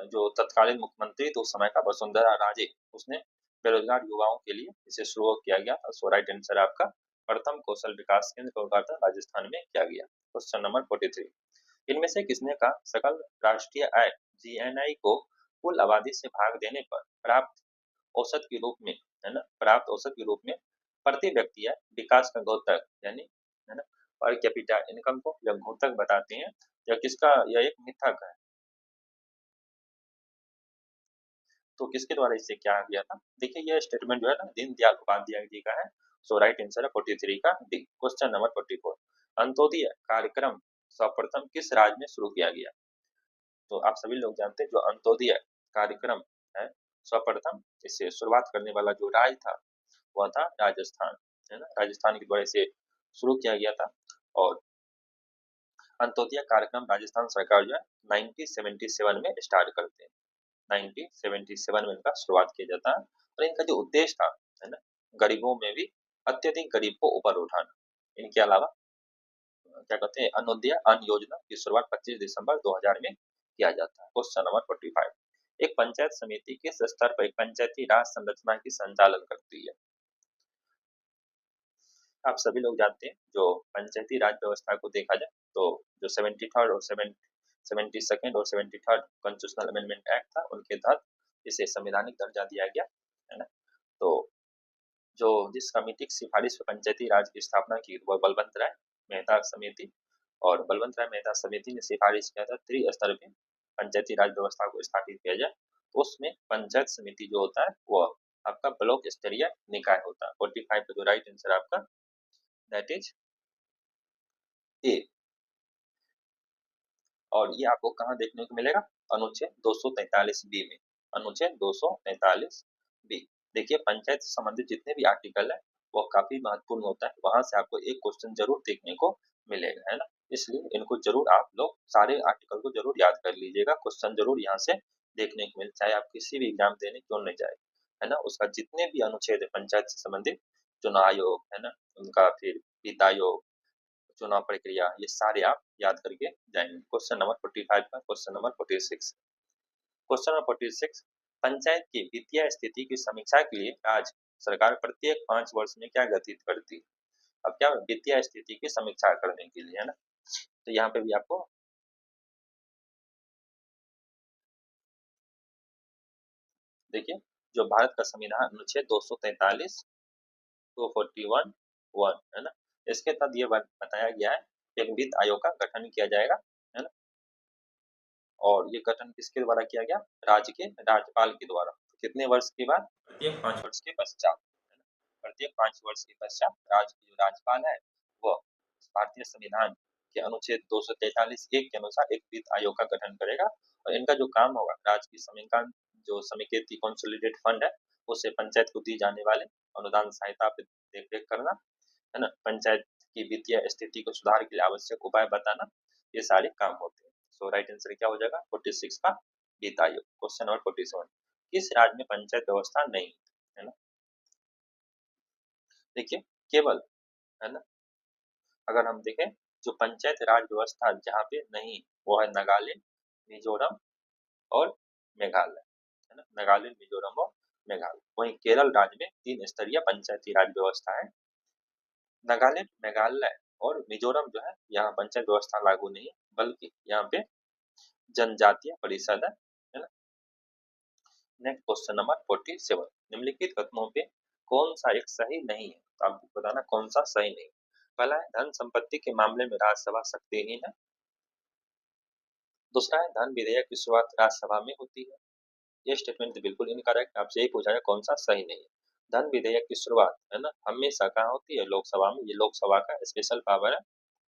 Speaker 1: जो तत्कालीन मुख्यमंत्री तो उस समय का वसुंधरा राजे, उसने बेरोजगार युवाओं के लिए इसे शुरू किया गया। सो राइट आंसर आपका प्रथम कौशल विकास केंद्र का उद्घाटन राजस्थान में किया गया। क्वेश्चन नंबर 43, इनमें से किसने का सकल राष्ट्रीय आय जीएनआई को कुल आबादी से भाग देने पर प्राप्त औसत के रूप में, है ना, प्राप्त औसत के रूप में प्रति व्यक्ति है विकास का घोतक, यानी है ना पर कैपिटा इनकम को जब घोतक बताते हैं, या किसका यह एक मिथक है, तो किसके द्वारा इसे क्या गया था? देखिए, यह स्टेटमेंट जो है ना दीनदयाल उपाध्याय जी का है। सो राइट आंसर है 43 का डी। क्वेश्चन नंबर 44, अंत्योदय कार्यक्रम सर्वप्रथम किस राज्य में शुरू किया गया? तो आप सभी लोग जानते हैं जो अंत्योदय कार्यक्रम है सर्वप्रथम इसे शुरुआत करने वाला जो राज्य था वह था राजस्थान, है ना। राजस्थान के द्वारा इसे शुरू किया गया था, और अंत्योदय कार्यक्रम राजस्थान सरकार जो है 1977 में स्टार्ट करते हैं। 1977 में इनका शुरुआत किया जाता है, और इनका जो उद्देश्य था, है ना, गरीबों में भी अत्यधिक गरीब को ऊपर उठाना। इनके अलावा क्या कहते हैं, अंत्योदय अन्न योजना की शुरुआत 25 दिसंबर 2000 में किया जाता है। क्वेश्चन नंबर 45, एक पंचायत समिति किस स्तर पर एक पंचायती राज संरचना की संचालन करती है? आप सभी लोग जानते हैं जो पंचायती राज व्यवस्था को देखा जाए तो जो 73rd और 72nd और 73rd कॉन्स्टिट्यूशनल अमेंडमेंट एक्ट था, उनके तहत इसे संवैधानिक दर्जा दिया गया, है ना। तो जो जिस कमेटी की सिफारिश पर पंचायती राज की स्थापना की वह बलवंत राय मेहता समिति, और बलवंत राय मेहता समिति ने सिफारिश किया था त्रिस्तर पे पंचायती राज व्यवस्था को स्थापित किया जाए। उसमें पंचायत समिति जो होता है वो आपका ब्लॉक स्तरीय निकाय होता है। 45 का जो राइट आंसर आपका दैट इज ए। और ये आपको कहाँ देखने को मिलेगा? अनुच्छेद 243 बी में, अनुच्छेद 243 बी। देखिए, पंचायत से संबंधित जितने भी आर्टिकल है वो काफी महत्वपूर्ण होता है, वहां से आपको एक क्वेश्चन जरूर देखने को मिलेगा, है ना। इसलिए इनको जरूर आप लोग सारे आर्टिकल को जरूर याद कर लीजिएगा, क्वेश्चन जरूर यहाँ से देखने को मिले, चाहे आप किसी भी एग्जाम देने क्यों नहीं जाए, है ना। उसका जितने भी अनुच्छेद है पंचायत से संबंधित, चुनाव आयोग, है ना, उनका फिर वित्त आयोग, चुनाव प्रक्रिया, ये सारे आप याद करके जाएंगे। क्वेश्चन नंबर 45 का question number 46, question number 46, panchayat की वित्तीय स्थिति की समीक्षा के लिए राज्य सरकार प्रत्येक 5 वर्ष में क्या गठित करती है? अब क्या वित्तीय स्थिति की समीक्षा करने के लिए, है ना। तो यहाँ पे भी आपको देखिए, जो भारत का संविधान अनुच्छेद 243 241 1, है ना, इसके तहत ये बताया गया है एक वित्त आयोग का गठन किया जाएगा, है ना। और ये गठन किसके द्वारा किया गया? राज्य के राज्यपाल के द्वारा। तो कितने वर्ष के बाद? प्रत्येक 5 वर्ष के पश्चात, है ना। प्रत्येक 5 वर्ष के पश्चात राज्य की जो राज्यपाल है वो भारतीय संविधान के अनुच्छेद 243 एक के अनुसार एक वित्त आयोग का गठन करेगा, और इनका जो काम होगा राज्य की समीकरण जो समेकित कंसोलिडेटेड फंड है उसे पंचायत को दी जाने वाले अनुदान सहायता पर देखरेख करना, है ना, पंचायत की वित्तीय स्थिति को सुधार के लिए आवश्यक उपाय बताना, ये सारे काम होते हैं। सो राइट आंसर क्या हो जाएगा? 46 का वित्त आयोग। क्वेश्चन नंबर 47, किस राज्य में पंचायत व्यवस्था नहीं, है ना। देखिए, केवल, है ना, अगर हम देखें जो पंचायत राज व्यवस्था जहाँ पे नहीं वो है नागालैंड, मिजोरम और मेघालय, है ना, नागालैंड, मिजोरम और मेघालय। वहीं केरल राज्य में 3 स्तरीय पंचायती राज व्यवस्था है। नागालैंड, मेघालय और मिजोरम जो है यहाँ पंचायत व्यवस्था लागू नहीं है, बल्कि यहाँ पे जनजातीय परिषद है ना। नेक्स्ट क्वेश्चन नंबर 47, निम्नलिखित कथनों पे कौन सा एक सही नहीं है, तो आपको बताना कौन सा सही नहीं। पहला है धन संपत्ति के मामले में राज्यसभा शक्तिहीन है। दूसरा है धन विधेयक की शुरुआत राज्यसभा में होती है। ये स्टेटमेंट बिल्कुल इनकरेक्ट, आपसे यही पूछा है कौन सा सही नहीं है। धन विधेयक की शुरुआत है ना हमेशा कहाँ होती है, लोकसभा में। ये लोकसभा का स्पेशल पावर है।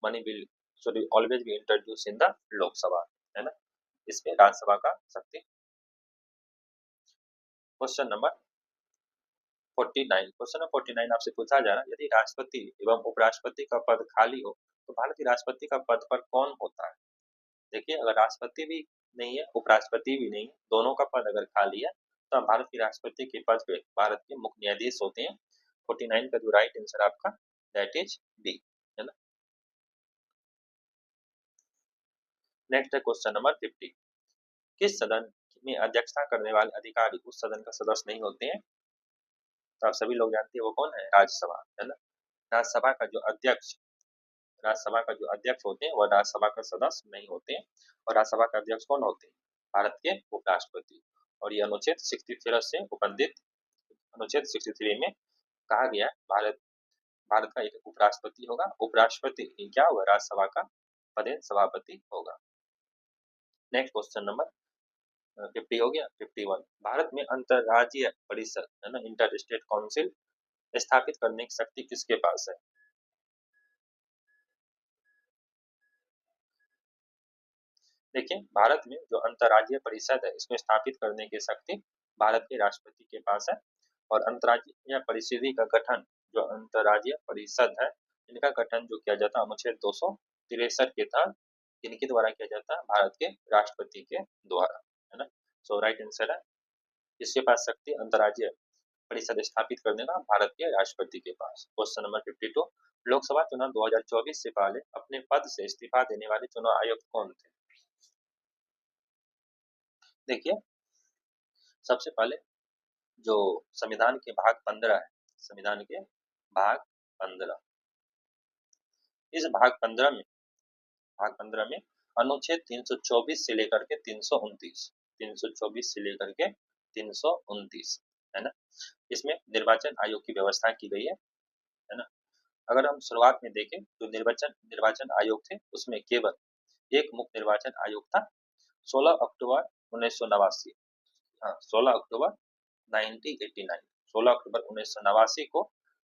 Speaker 1: Money bill should always be introduce in the Lok Sabha, है ना। इसमें राज्यसभा का शक्ति। क्वेश्चन नंबर 49, क्वेश्चन नंबर 49 आपसे पूछा जा रहा है यदि राष्ट्रपति एवं उपराष्ट्रपति का पद खाली हो तो भारत के राष्ट्रपति का पद पर कौन होता है। देखिए, अगर राष्ट्रपति भी नहीं है, उपराष्ट्रपति भी नहीं है, दोनों का पद अगर खाली है तो भारत के राष्ट्रपति के पद पे भारत के मुख्य न्यायाधीश होते हैं। 49 का जो राइट आंसर आपका दैट इज बी, है ना। नेक्स्ट है क्वेश्चन नंबर 50, किस सदन में अध्यक्षता करने वाले अधिकारी उस सदन का सदस्य नहीं होते हैं। तो आप सभी लोग जानते हैं वो कौन है, राज्यसभा, है ना। राज्यसभा का जो अध्यक्ष राज्यसभा का जो अध्यक्ष होते हैं वह राज्यसभा का सदस्य नहीं होते हैं। और राज्यसभा का अध्यक्ष कौन होते हैं, भारत के उपराष्ट्रपति। और ये अनुच्छेद 63 से उपबंधित, अनुच्छेद 63 में कहा गया है भारत भारत का एक उपराष्ट्रपति होगा। उपराष्ट्रपति क्या होगा, राज्यसभा का पदेन सभापति होगा। नेक्स्ट क्वेश्चन नंबर 50 हो गया। 51, भारत में अंतरराज्यीय परिषद है ना, इंटर स्टेट काउंसिल स्थापित करने की शक्ति किसके पास है। देखिए, भारत में जो अंतरराज्यीय परिषद है इसको स्थापित करने की शक्ति भारत के राष्ट्रपति के पास है। और अंतरराज्यीय परिषद का गठन, जो अंतरराज्यीय परिषद है इनका गठन जो किया जाता है अनुच्छेद 263 के तहत इनके द्वारा किया जाता है, भारत के राष्ट्रपति के द्वारा, है ना। सो राइट आंसर है इसके पास शक्ति अंतरराज्यीय परिषद स्थापित करने का भारत के राष्ट्रपति के पास। क्वेश्चन नंबर 52, लोकसभा चुनाव 2024 से पहले अपने पद से इस्तीफा देने वाले चुनाव आयुक्त कौन थे। देखिए, सबसे पहले जो संविधान के भाग 15 है, संविधान के भाग 15, इस भाग 15 में अनुच्छेद 324 से लेकर के 324 से लेकर के 329, है ना। इसमें निर्वाचन आयोग की व्यवस्था की गई है ना। अगर हम शुरुआत में देखें तो निर्वाचन आयोग थे, उसमें केवल एक मुख्य निर्वाचन आयोग था। 16 अक्टूबर 1989, हाँ 16 अक्टूबर 1989, 16 अक्टूबर 1989 को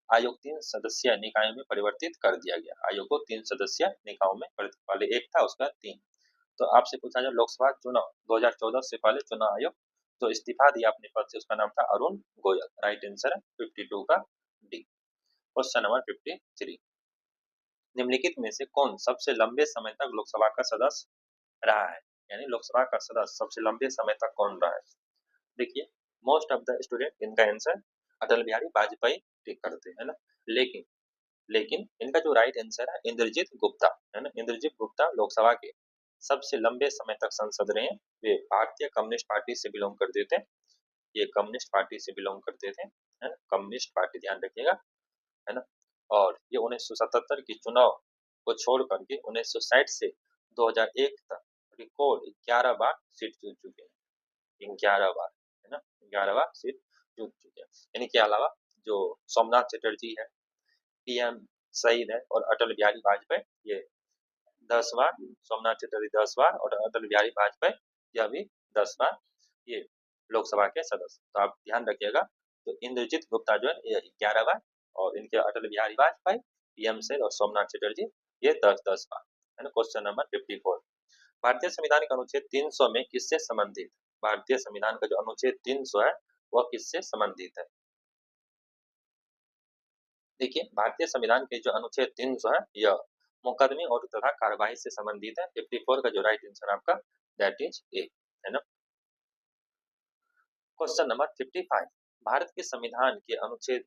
Speaker 1: आयोग 3 सदस्यीय निकायों में परिवर्तित कर दिया गया। आयोग को 3 सदस्यीय निकायों में पहले एक था, उसका 3। तो आपसे पूछा जाए लोकसभा चुनाव 2014 से पहले चुनाव आयोग जो इस्तीफा दिया अपने पद से उसका नाम था अरुण गोयल। राइट आंसर है 52 का डी। क्वेश्चन नंबर 53, निम्नलिखित में से कौन सबसे लंबे समय तक लोकसभा का सदस्य रहा है, यानी लोकसभा का सदस्य सबसे लंबे समय तक कौन रहा है। देखिए, मोस्ट ऑफ द स्टूडेंट इनका आंसर अटल बिहारी वाजपेयी टिक करते हैं ना। लेकिन लेकिन इनका जो राइट आंसर है इंद्रजीत गुप्ता, है ना। इंद्रजीत गुप्ता लोकसभा के सबसे लंबे समय तक सांसद रहे हैं। वे भारतीय कम्युनिस्ट पार्टी से बिलोंग करते थे, ये कम्युनिस्ट पार्टी से बिलोंग करते थे, है ना। कम्युनिस्ट पार्टी ध्यान रखिएगा, है ना। और ये 1977 की चुनाव को छोड़ करके 1960 से 2001 तक रिकॉर्ड 11 बार सीट जीत चुके हैं, 11 बार, है ना, 11 बार सीट जीत चुके हैं। इनके अलावा जो सोमनाथ चटर्जी है, पीएम शहीद है, और अटल बिहारी वाजपेयी ये 10 बार, सोमनाथ चटर्जी 10 बार और अटल बिहारी वाजपेयी यह भी 10 बार ये लोकसभा के सदस्य। तो आप ध्यान रखिएगा, तो इंद्रजीत गुप्ता जो है ये 11 बार, और इनके अटल बिहारी वाजपेयी, पीएम शहीद और सोमनाथ चटर्जी ये 10-10 बार, है ना। क्वेश्चन नंबर 54, भारतीय संविधान का अनुच्छेद 300 में किससे संबंधित, भारतीय संविधान का जो अनुच्छेद 300 है वह किससे संबंधित है। देखिए, भारतीय संविधान के जो अनुच्छेद 300 है यह मुकदमे और तथा कार्यवाही से संबंधित है। 54 का जो राइट आंसर आपका दैट इज ए, है ना। क्वेश्चन नंबर 55, भारत के संविधान के अनुच्छेद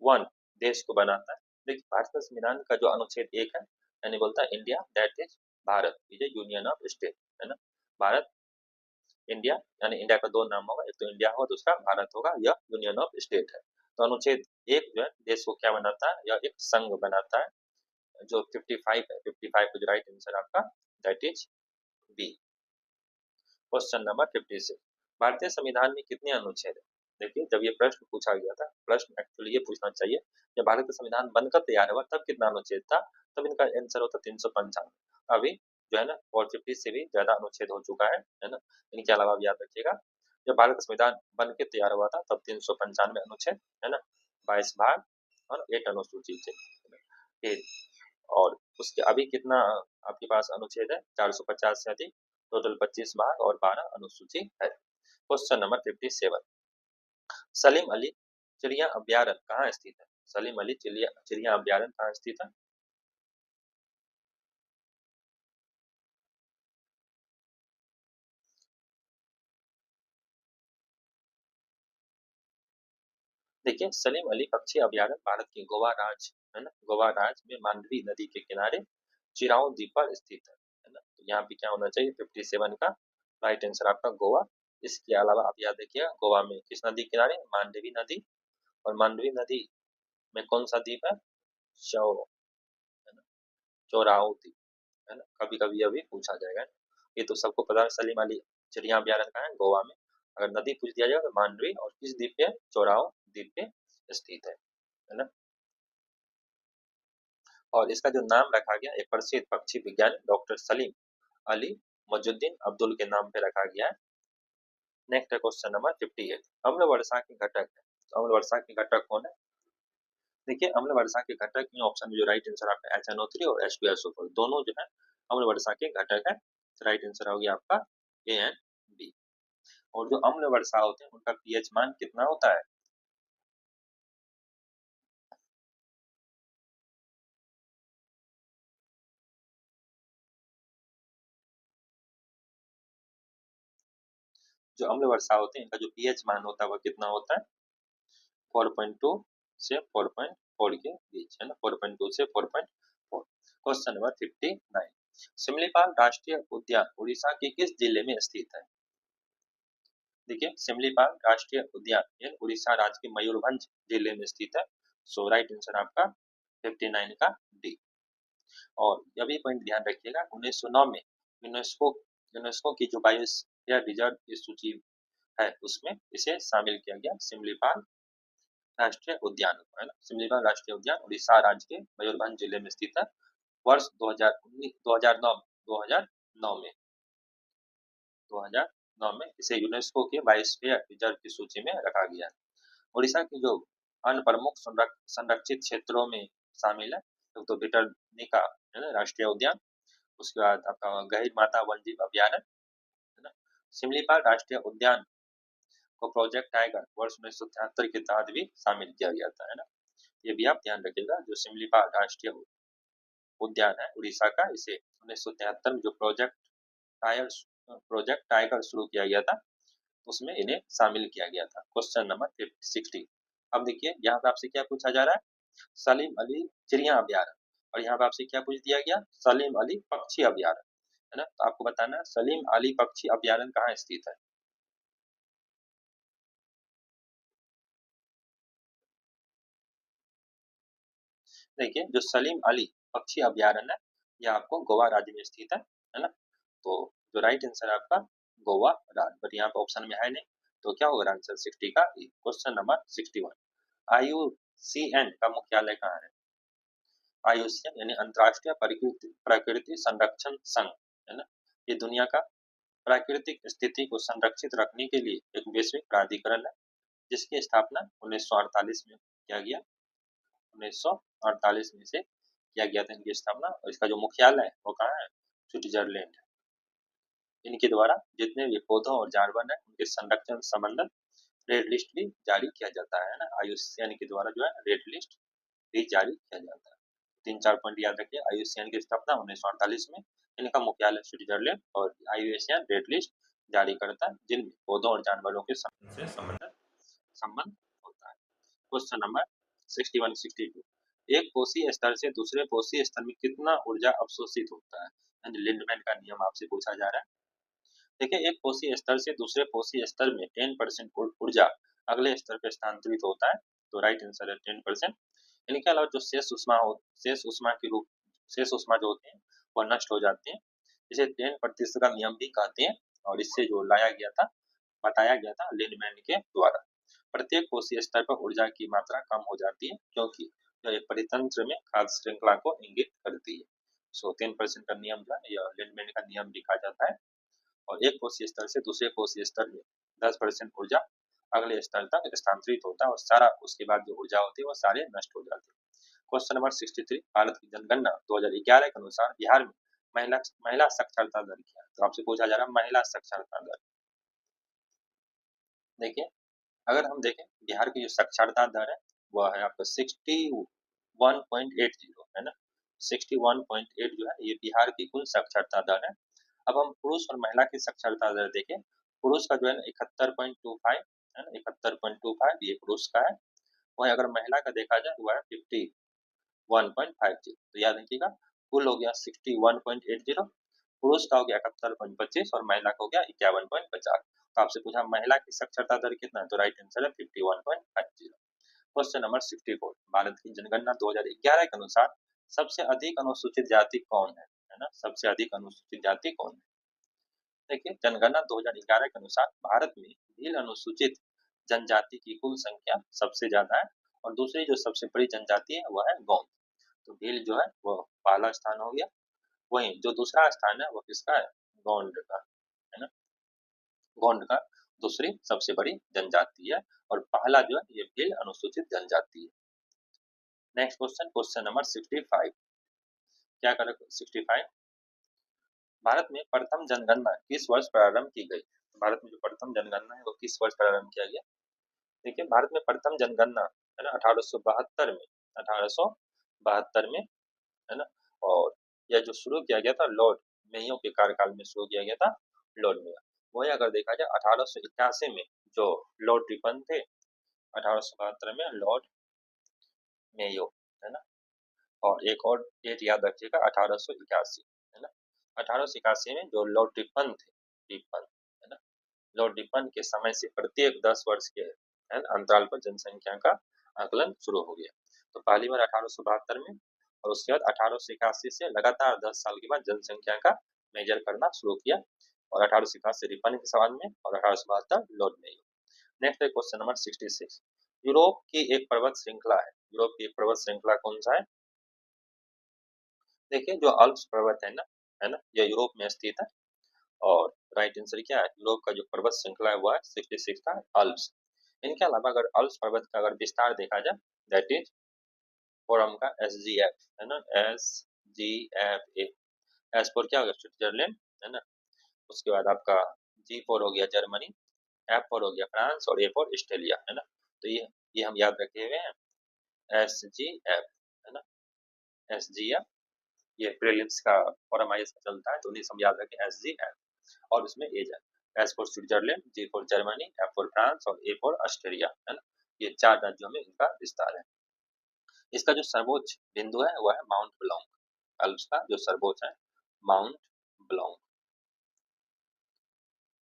Speaker 1: 1 देश को बनाता है। देखिए, भारत का संविधान का जो अनुच्छेद 1 है यानी बोलता है India that is Bharat is A union of state, है ना। भारत इंडिया, यानी इंडिया का दो नाम होगा, एक तो इंडिया होगा, दूसरा भारत होगा, यह यूनियन ऑफ स्टेट है। तो अनुच्छेद एक जो है देश को क्या बनाता है, यह एक संघ बनाता है। जो 55 है, 55 का जो राइट आंसर आपका that is B. Question number 56, भारतीय संविधान में कितने अनुच्छेद है? देखिए जब ये प्रश्न पूछा गया था, प्रश्न एक्चुअली ये पूछना चाहिए जब भारत का संविधान बनकर तैयार हुआ तब कितना अनुच्छेद था, तब इनका आंसर होता 395। अभी जो है ना 450 से भी ज्यादा अनुच्छेद हो चुका है ना। इनके अलावा भी याद रखिएगा जब भारत का संविधान बन के तैयार हुआ था तब 395 अनुच्छेद है ना, 22 भाग और 8 अनुसूची थे। और उसके अभी कितना आपके पास अनुच्छेद है, 450 से अधिक, टोटल 25 भाग और 12 अनुसूची है। क्वेश्चन नंबर 57, सलीम अली चिड़िया अभ्यारण्य कहाँ स्थित है? सलीम अली चिड़िया अभ्यारण्य कहाँ स्थित है? देखिए सलीम अली पक्षी अभ्यारण्य भारत के गोवा राज्य है ना, गोवा राज्य में मांडवी नदी के किनारे चिराओ द्वीप पर स्थित है ना। तो यहाँ पे क्या होना चाहिए 57 का राइट आंसर आपका गोवा। इसके अलावा आप याद रखिएगा गोवा में किस नदी के किनारे, मांडवी नदी, और मांडवी नदी में कौन सा द्वीप है, चौ है ना, चौराहो द्वीप है ना। कभी कभी यह भी पूछा जाएगा, ये तो सबको पता है। सलीम अली चिड़िया अभ्यारण्य कहाँ है, गोवा में। अगर नदी पूछ दिया जाए तो मांडवी, और किस द्वीप पे, चौराहो द्वीप पे स्थित है ना। और इसका जो नाम रखा गया एक प्रसिद्ध पक्षी विज्ञानी डॉक्टर सलीम अली मजुद्दीन अब्दुल के नाम पे रखा गया है। नेक्स्ट क्वेश्चन नंबर 58, अम्ल वर्षा के घटक है। तो अम्ल वर्षा के घटक कौन है? देखिए अम्ल वर्षा के घटक में ऑप्शन में जो राइट आंसर आपका HNO3 और H2SO4 दोनों जो है अम्ल वर्षा के घटक है। राइट आंसर हो गया आपका ए एंड बी। और जो अम्ल वर्षा होते हैं उनका पीएच मान कितना होता है? जो अम्ल वर्षा होते हैं इनका जो पीएच मान होता है वह कितना होता है? 4.2 से 4.4 के बीच है ना, 4.2 से 4.4। क्वेश्चन नंबर 59, सिमलीपाल राष्ट्रीय उद्यान उड़ीसा के किस जिले में स्थित है? देखिए सिमलीपाल राष्ट्रीय उद्यान ये उड़ीसा राज्य के मयूरभंज जिले में स्थित है। सो राइट आंसर आपका 59 का डी। और यह भी पॉइंट ध्यान रखिएगा 1909 में यूनेस्को यूनेस्को की जो बायोस्फीयर रिजर्व की सूची है उसमें इसे शामिल किया गया, सिमलीपाल राष्ट्रीय उद्यान है ना। सिमलीपाल राष्ट्रीय उद्यान उड़ीसा राज्य के मयूरभंज जिले में स्थित है। वर्ष 2019 2009 2009 में 2009 में इसे यूनेस्को के बायोस्फीयर रिजर्व की सूची में रखा गया है। उड़ीसा की जो अन्य प्रमुख संरक्षित क्षेत्रों में शामिल है तो भितरकनिका है ना राष्ट्रीय उद्यान, उसके बाद आपका गहिर माता वन्यजीव अभ्यारण्य है ना। सिमलीपाल राष्ट्रीय उद्यान को प्रोजेक्ट टाइगर वर्ष 1973 के तहत भी शामिल किया गया था है ना। ये भी आप ध्यान रखिएगा जो सिमलीपाल राष्ट्रीय उद्यान है उड़ीसा का, इसे 1973 में जो प्रोजेक्ट टाइगर शुरू किया गया था उसमें इन्हें शामिल किया गया था। क्वेश्चन नंबर 60, अब देखिए यहाँ पे आपसे क्या पूछा जा रहा है, सलीम अली चिड़िया अभ्यारण्य, और यहाँ पे आपसे क्या पूछ दिया गया, सलीम अली पक्षी अभ्यारण्य है ना। तो आपको बताना है सलीम अली पक्षी अभ्यारण्य कहाँ स्थित है। देखिए जो सलीम अली पक्षी अभ्यारण्य है यह आपको गोवा राज्य में स्थित है ना। तो जो राइट आंसर है आपका गोवा राज्य, बट यहाँ पे ऑप्शन में है नहीं, तो क्या होगा आंसर 60 का। क्वेश्चन नंबर 61, IUCN का मुख्यालय कहाँ है? IUCN यानी अंतर्राष्ट्रीय प्रकृति संरक्षण संघ है ना। ये दुनिया का प्राकृतिक स्थिति को संरक्षित रखने के लिए एक वैश्विक प्राधिकरण है जिसकी स्थापना 1948 में किया गया, 1948 में से किया गया था इनकी स्थापना। और इसका जो मुख्यालय है वो कहाँ है, स्विट्जरलैंड है। इनके द्वारा जितने भी पौधों और जानवर हैं उनके संरक्षण संबंधित रेड लिस्ट भी जारी किया जाता है ना। IUCN के द्वारा जो है रेड लिस्ट भी जारी किया जाता है। तीन चार पॉइंट याद रखिए, IUCN की स्थापना 1948 में, इनका मुख्यालय स्विट्जरलैंड, और IUCN रेड लिस्ट जारी करता है जिनमें पौधों और जानवरों के संबंध होता है। क्वेश्चन नंबर 61 62, एक कोशीय स्तर से दूसरे कोशीय स्तर में कितना ऊर्जा अवशोषित होता है, लिंडमैन का नियम आपसे पूछा जा रहा है। देखिए, एक कोसीय स्तर से दूसरे कोसीय स्तर में 10% ऊर्जा अगले स्तर पे स्थानांतरित होता है, तो राइट आंसर है 10%। इनके अलावा जो शेष उष्मा के रूप शेष उष्मा जो होते हैं वह नष्ट हो जाते हैं, इसे 10% का नियम भी कहते हैं, और इससे जो बताया गया था लिंडमैन के द्वारा। प्रत्येक कोषीय स्तर पर ऊर्जा की मात्रा कम हो जाती है, क्योंकि यह एक परितंत्र में खाद्य श्रृंखला को इंगित करती है। सो 10% का नियम जो है यह लिंडमैन का नियम भी कहा जाता है, और एक कोषीय स्तर से दूसरे कोषीय स्तर में 10% ऊर्जा अगले स्तर तक स्थानांतरित होता है, और सारा उसके बाद जो ऊर्जा होती है वह सारे नष्ट हो जाते हैं। क्वेश्चन नंबर 63, भारत की जनगणना 2011 के अनुसार बिहार में महिला महिला साक्षरता दर क्या है? तो आपसे पूछा जा रहा है महिला साक्षरता दर। देखिए, अगर हम देखें बिहार की जो साक्षरता दर है वह है आपका 61.80 है ना, 61.8 जो है ये बिहार की कुल साक्षरता दर है। अब हम पुरुष और महिला की साक्षरता दर देखें, पुरुष का जो है 71.25 है ना, 71.25 ये पुरुष का है, वही अगर महिला का देखा जाए वो है 51.50। तो याद रखिएगा, कुल हो गया 61.80, पुरुष का हो गया 71.25 और महिला का हो गया 51.50। तो आपसे पूछा महिला की साक्षरता दर कितना है, तो राइट आंसर है 51.50। क्वेश्चन नंबर 64, भारत की जनगणना 2011 के अनुसार सबसे अधिक अनुसूचित जाति कौन है ना, सबसे अधिक अनुसूचित जाति कौन है? देखिए, जनगणना 2011 के अनुसार भारत में भील अनुसूचित जनजाति की कुल संख्या सबसे ज्यादा है, और दूसरी जो सबसे बड़ी जनजाति है वह है गोंड। तो भील जो है वो पहला स्थान हो गया, वहीं जो दूसरा स्थान है वो किसका है, गोंड का है ना, गोंड का दूसरी सबसे बड़ी जनजाति है, और पहला जो है ये भील अनुसूचित जनजाति है। नेक्स्ट क्वेश्चन, क्वेश्चन नंबर 65, क्या करें 65, भारत में प्रथम जनगणना किस वर्ष प्रारंभ की गई? भारत में जो प्रथम जनगणना है वो किस वर्ष प्रारंभ किया गया? देखिए, भारत में प्रथम जनगणना है ना 1872 में, 1872 में है ना, और यह जो शुरू किया गया था लॉर्ड मेयो के कार्यकाल में शुरू किया गया था, लॉर्ड मेयो। वही अगर देखा जाए 1881 में जो लॉर्ड रिपन थे, 1872 में लॉर्ड मेयो है ना, और एक और डेट याद रखिएगा 1881 है ना, 1881 में जो लॉर्ड रिपन थे, रिपन है ना, लॉर्ड रिपन के समय से प्रत्येक 10 वर्ष के अंतराल पर जनसंख्या का आकलन शुरू हो गया। तो पहली बार 1872 में, और उसके बाद 1881 से लगातार 10 साल के बाद जनसंख्या का मेजर करना शुरू किया, और 1881 रिपन के सवाल में, और 1872 लॉर्ड मेयो। नेक्स्ट है क्वेश्चन नंबर 66, यूरोप की एक पर्वत श्रृंखला है, यूरोप की एक पर्वत श्रृंखला कौन सा है? देखिए, जो अल्प्स पर्वत है ना, यह यूरोप में स्थित है, और राइट आंसर क्या है, यूरोप का जो पर्वत श्रृंखला है वो है 66 का अल्प्स। इनके अलावा अगर अल्प्स पर्वत का अगर विस्तार देखा जाए, दैट इज फोरम का SGF है ना, SGFA। एस फोर क्या होगा, स्विट्जरलैंड है ना, उसके बाद आपका G4 हो गया जर्मनी, F4 हो गया फ्रांस, और A4 ऑस्ट्रेलिया है ना। तो ये हम याद रखे हुए हैं, SGF है ना, SGF, ये प्रीलिम्स का फॉरम आईएएस का चलता है, तो उन्हें हम याद रखें SGF, और उसमें एज है S for Switzerland, G for Germany, F for France, और A फॉर ऑस्ट्रेलिया है ना। ये 4 राज्यों में इनका विस्तार है। इसका जो सर्वोच्च बिंदु है वह है माउंट ब्लॉन्क, अल्प्स का जो सर्वोच्च है माउंट ब्लॉन्क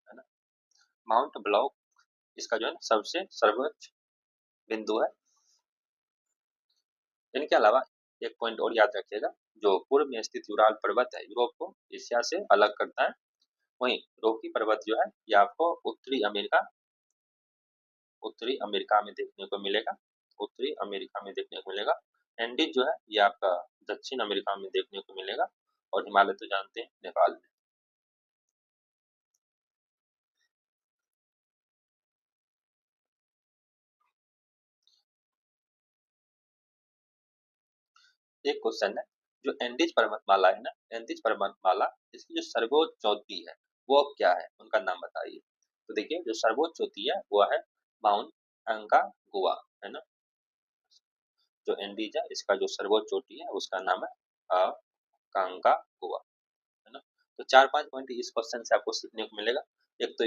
Speaker 1: है ना, माउंट ब्लॉन्क इसका जो है सबसे सर्वोच्च बिंदु है। इनके अलावा एक पॉइंट और याद रखिएगा, जो पूर्व में स्थित यूराल पर्वत है यूरोप को एशिया से अलग करता है, वहीं रॉकी पर्वत जो है ये आपको उत्तरी अमेरिका में देखने को मिलेगा, उत्तरी अमेरिका में देखने को मिलेगा। एंडीज जो है ये आपका दक्षिण अमेरिका में देखने को मिलेगा, और हिमालय तो जानते हैं नेपाल में। एक क्वेश्चन है, जो एंडीज पर्वतमाला है ना, एंडीज पर्वतमाला इसकी जो सर्वोच्च चोटी है वो क्या है, उनका नाम बताइए। तो देखिए, जो सर्वोच्च चोटी है वो है माउंट अंकागुआ है ना, जो एंडीज है इसका जो सर्वोच्च चोटी है उसका नाम है अकांकागुआ है ना। तो 4-5 पॉइंट इस क्वेश्चन से आपको सीखने को मिलेगा। एक तो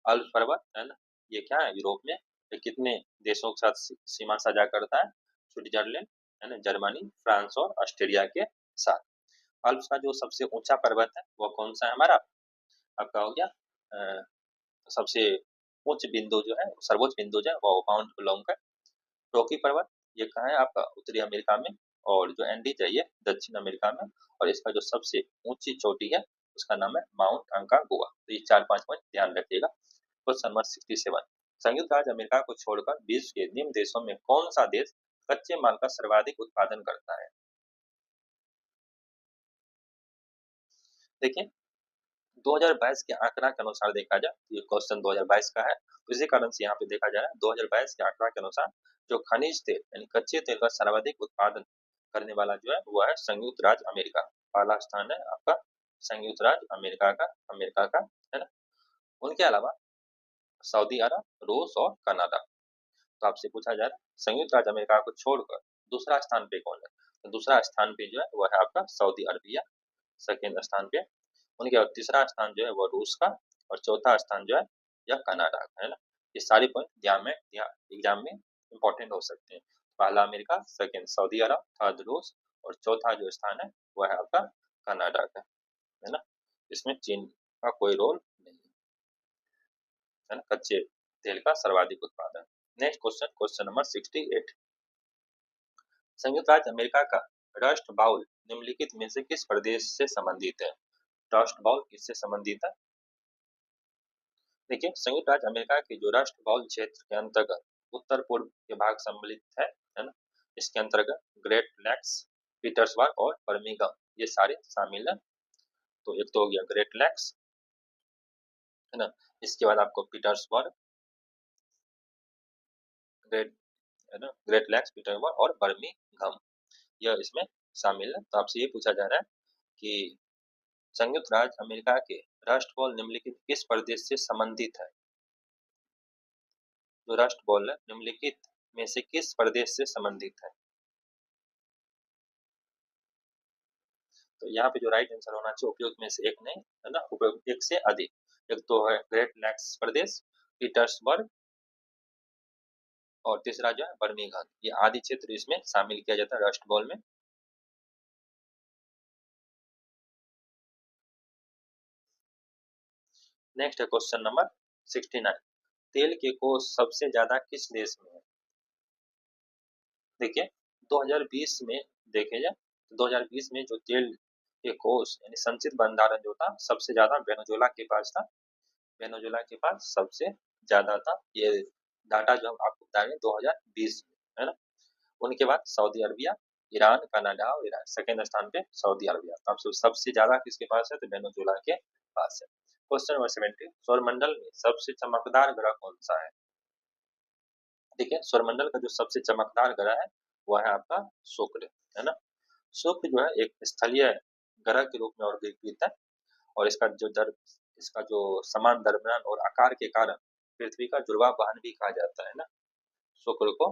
Speaker 1: अल्प पर्वत है ना, ये क्या है, यूरोप में ये कितने देशों के साथ सीमा साझा करता है, स्विट्जरलैंड है ना, जर्मनी, फ्रांस और ऑस्ट्रेलिया के साथ। अल्प्स का जो सबसे ऊंचा पर्वत है वो कौन सा है हमारा, आपका हो गया सबसे उच्च बिंदु जो है, सर्वोच्च बिंदु जो है वो माउंट ब्लॉन्क है। रॉकी पर्वत ये कहाँ है आपका? उत्तरी अमेरिका में। और जो एंडीज है ये दक्षिण अमेरिका में। और इसका जो सबसे ऊंची चोटी है उसका नाम है माउंट अंकागुआ। तो ये 4-5 पॉइंट ध्यान रखिएगा। क्वेश्चन नंबर 67, संयुक्त राज्य अमेरिका को छोड़कर विश्व के निम्न देशों में कौन सा देश कच्चे माल का सर्वाधिक उत्पादन करता है? देखिए 2022 के आंकड़ा के अनुसार देखा जाए, ये क्वेश्चन 2022 का है, तो इसी कारण से यहाँ पे देखा जा रहा है 2022 के आंकड़ा के अनुसार जो खनिज तेल यानी कच्चे तेल का सर्वाधिक उत्पादन करने वाला जो है वो है संयुक्त राज्य अमेरिका। पहला स्थान है आपका संयुक्त राज्य अमेरिका का है ना। उनके अलावा सऊदी अरब, रूस और कनाडा। तो आपसे पूछा जा रहा है संयुक्त राज्य अमेरिका को छोड़कर दूसरा स्थान पे कौन है? तो दूसरा स्थान पे जो है वो है आपका सऊदी अरबिया, सेकेंड स्थान पे। उनके बाद तीसरा स्थान जो है वो रूस का, और चौथा स्थान जो है यह कनाडा का है ना। ये सारे पॉइंट एग्जाम में इंपॉर्टेंट हो सकते हैं। पहला अमेरिका, सेकेंड सऊदी अरब, थर्ड रूस, और चौथा जो स्थान है वह है आपका कनाडा का है ना। इसमें चीन का कोई रोल नहीं है ना, कच्चे तेल का सर्वाधिक उत्पादन। नेक्स्ट क्वेश्चन, क्वेश्चन नंबर 68, संयुक्त राज्य अमेरिका का राष्ट्र बाउल निम्नलिखित में से किस प्रदेश से संबंधित है? राष्ट्र बाउल किससे संबंधित है? देखिए संयुक्त राज्य अमेरिका के जो राष्ट्र बाउल क्षेत्र के अंतर्गत उत्तर पूर्व के भाग सम्मिलित है ना। इसके अंतर्गत ग्रेट लैक्स, पीटर्सबर्ग और बर्मिंघम ये सारे शामिल है। तो एक तो हो गया ग्रेट लैक्स है ना, इसके बाद आपको पीटर्सबर्ग, ग्रेट है ना, ग्रेट लैक्स, पीटर्सबर्ग और बर्मिंघम यह इसमें शामिल है। तो आपसे ये पूछा जा रहा है कि संयुक्त राज्य अमेरिका के राष्ट्रपाल निम्नलिखित किस प्रदेश से संबंधित है? जो राष्ट्रपाल है निम्नलिखित में से किस प्रदेश से संबंधित है? तो यहाँ पे जो राइट आंसर होना चाहिए उपयुक्त में से एक नहीं है ना, उपयुक्त एक से अधिक। एक तो है ग्रेट लैक्स प्रदेश, पीटर्सबर्ग, और तीसरा जो है बर्मिंघम। ये आदि क्षेत्र इसमें शामिल किया जाता है राष्ट्रपाल में। नेक्स्ट है क्वेश्चन नंबर 69, तेल के कोष सबसे ज्यादा किस देश में है? देखिए 2020 में देखे जाए तो 2020 में जो तेल के कोष यानी संचित भंडारण जो था सबसे ज्यादा वेनेजुएला के पास था। वेनेजुएला के पास सबसे ज्यादा था। ये डाटा जो हम आपको बता रहे हैं 2020 में है ना। उनके बाद सऊदी अरबिया, ईरान, कनाडा और ईरान, सेकेंड स्थान पे सऊदी अरबिया। तो आपसे सबसे ज्यादा किसके पास है? तो वेनेजुएला के पास है। क्वेश्चन नंबर 70, सौरमंडल में सबसे चमकदार ग्रह कौन सा है? देखिए सौरमंडल का जो सबसे चमकदार ग्रह है वह है आपका शुक्र है ना। शुक्र जो है एक स्थलीय ग्रह के रूप में वर्गीकृत है, और इसका जो समान द्रव्यमान और आकार के कारण पृथ्वी का जुड़वा वाहन भी कहा जाता है ना। शुक्र को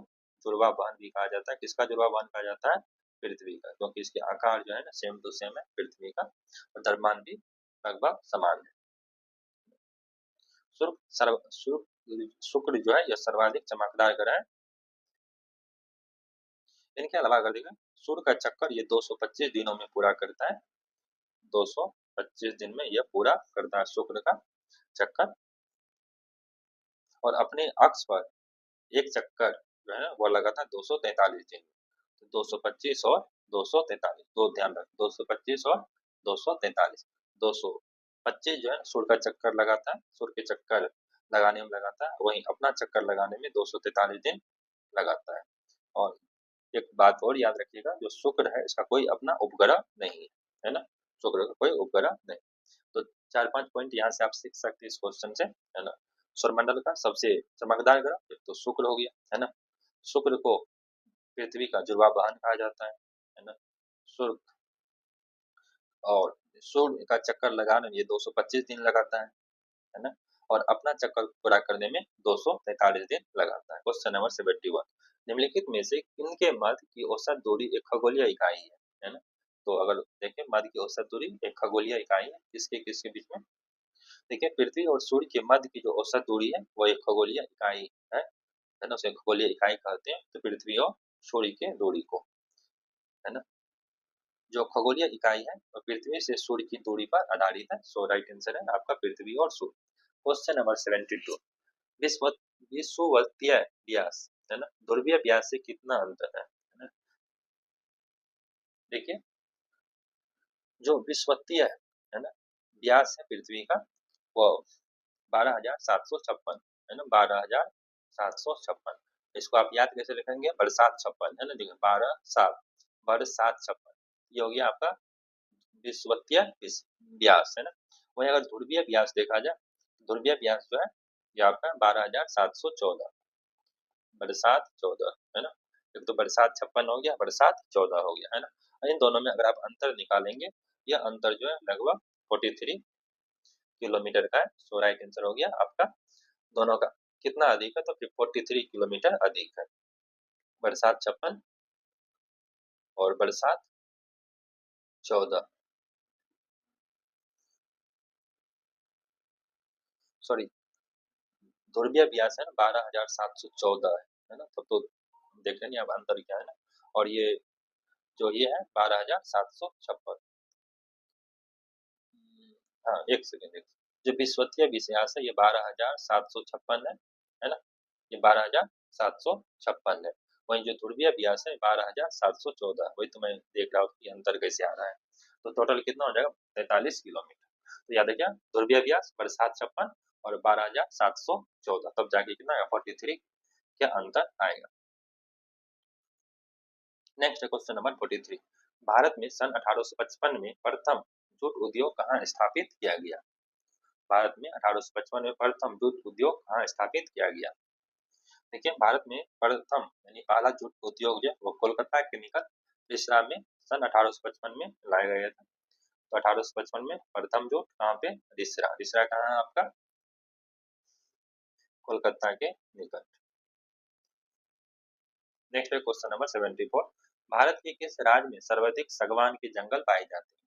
Speaker 1: जुड़वा वाहन भी कहा जाता है। किसका जुड़वा वाहन कहा जाता है? पृथ्वी का, क्योंकि इसके आकार जो है ना सेम टू सेम है पृथ्वी का, और द्रव्यमान भी लगभग समान है। शुक्र जो है यह सर्वाधिक चमकदार ग्रह है। इनके अलावा अगर देखें सूर्य का चक्कर ये 225 दिनों में पूरा करता है। 225 दिन में यह पूरा करता है शुक्र का चक्कर। और अपने अक्ष पर एक चक्कर जो है वो लगाता है 243 दिन। तो 225 और 243 दो ध्यान रख, 225 और 243। 225 जो है सूर्य का चक्कर लगाता है, सूर्य के चक्कर लगाने में लगाता है, वहीं अपना चक्कर लगाने में 243 दिन लगाता है। और एक बात और याद रखिएगा, जो शुक्र है इसका कोई अपना उपग्रह नहीं है ना। शुक्र का कोई उपग्रह नहीं। तो 4-5 पॉइंट यहाँ से आप सीख सकते हैं इस क्वेश्चन से है ना। सौरमंडल का सबसे चमकदार ग्रह एक तो शुक्र हो गया है ना। शुक्र को पृथ्वी का जुड़वा वाहन कहा जाता है ना। शुक्र और सूर्य का चक्कर लगाने में ये 225 दिन लगाता है ना। और अपना चक्कर पूरा करने में 243 दिन लगाता है। क्वेश्चन नंबर 71, निम्नलिखित में से किनके मध्य की औसत दूरी एक खगोलीय इकाई है ना। तो अगर देखें मध्य की औसत दूरी एक खगोलीय इकाई है, किसके किसके बीच में? देखिए पृथ्वी और सूर्य के मध्य की जो औसत दूरी है वो एक खगोलीय इकाई है ना, उसे खगोलीय इकाई कहते हैं। तो पृथ्वी और सूर्य के दूरी को है ना, जो खगोलीय इकाई है वो पृथ्वी से सूर्य की दूरी पर आधारित है। सो राइट आंसर है आपका पृथ्वी और सूर्य। क्वेश्चन नंबर 72 विश्व विषुवतीय व्यास है ना ध्रुवीय व्यास से कितना अंतर है ना। देखिए जो विषुवतीय है ना व्यास है पृथ्वी का वो 12,756 है ना 12,756। इसको आप याद कैसे लिखेंगे बरसात 56 है ना देखिए 12 7 बरसात 56 ये हो गया आपका विषुवतीय व्यास है ना। वही अगर ध्रुवीय व्यास देखा जाए ध्रुवीय व्यास जो है ये आपका 12,714 बरसात 14 है ना। एक तो बरसात 56 हो गया बरसात 14 हो गया है ना। इन दोनों में अगर आप अंतर निकालेंगे यह अंतर जो है लगभग 43 किलोमीटर का है। सो राइट आंसर हो गया आपका दोनों का कितना अधिक है तो 43 किलोमीटर अधिक है बरसात 56 और बरसात 14 सॉरी ध्रुवीय व्यास है ना 12,714 है ना। तब तो देख लेंगे अब अंतर क्या है ना। और ये जो ये है 12,756। हाँ एक सेकेंड जो विषुवतीय विषयास है ये 12,756 है ना। ये 12,756 है। वहीं जो ध्रुवीय व्यास है 12,714 वही तो मैं देख रहा हूँ कि अंतर कैसे आ रहा है। तो टोटल कितना हो जाएगा 43 किलोमीटर। तो याद है क्या ध्रुवीय व्यास बरसात 56 और 12,714 तब जाके कितना आएगा 43 क्या अंतर आएगा। नेक्स्ट क्वेश्चन नंबर 43 भारत में सन 1855 में प्रथम जूट उद्योग कहाँ स्थापित किया गया। भारत में 1855 में प्रथम जूट उद्योग कहाँ स्थापित किया गया। देखिए भारत में प्रथम यानी पहला जूट उद्योग जो वो कोलकाता के निकट रिसरा में सन 1855 में लाया गया था। तो 1855 में प्रथम जूट कहाँ पे रिसरा रिसरा कहाँ है आपका कोलकाता के निकट। नेक्स्ट क्वेश्चन नंबर 74 भारत के किस राज्य में सर्वाधिक सागवान के जंगल पाए जाते हैं।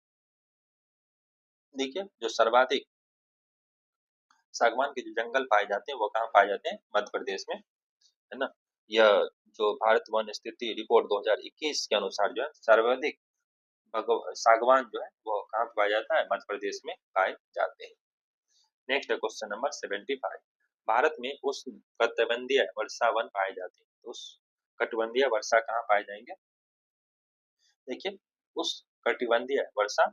Speaker 1: देखिए जो सर्वाधिक सागवान के जो जंगल पाए जाते हैं वो कहाँ पाए जाते हैं मध्य प्रदेश में है ना। यह जो भारत वन स्थिति रिपोर्ट 2021 के अनुसार जो है सर्वाधिक सागवान जो है वो कहाँ पाया जाता है मध्य प्रदेश में पाए जाते हैं। नेक्स्ट क्वेश्चन नंबर 75 भारत में उष्ण कटिबंधीय वर्षा वन पाए जाते हैं। तो उस कटिबंधीय वर्षा कहाँ पाए जाएंगे। देखिए उस कटिबंधीय वर्षा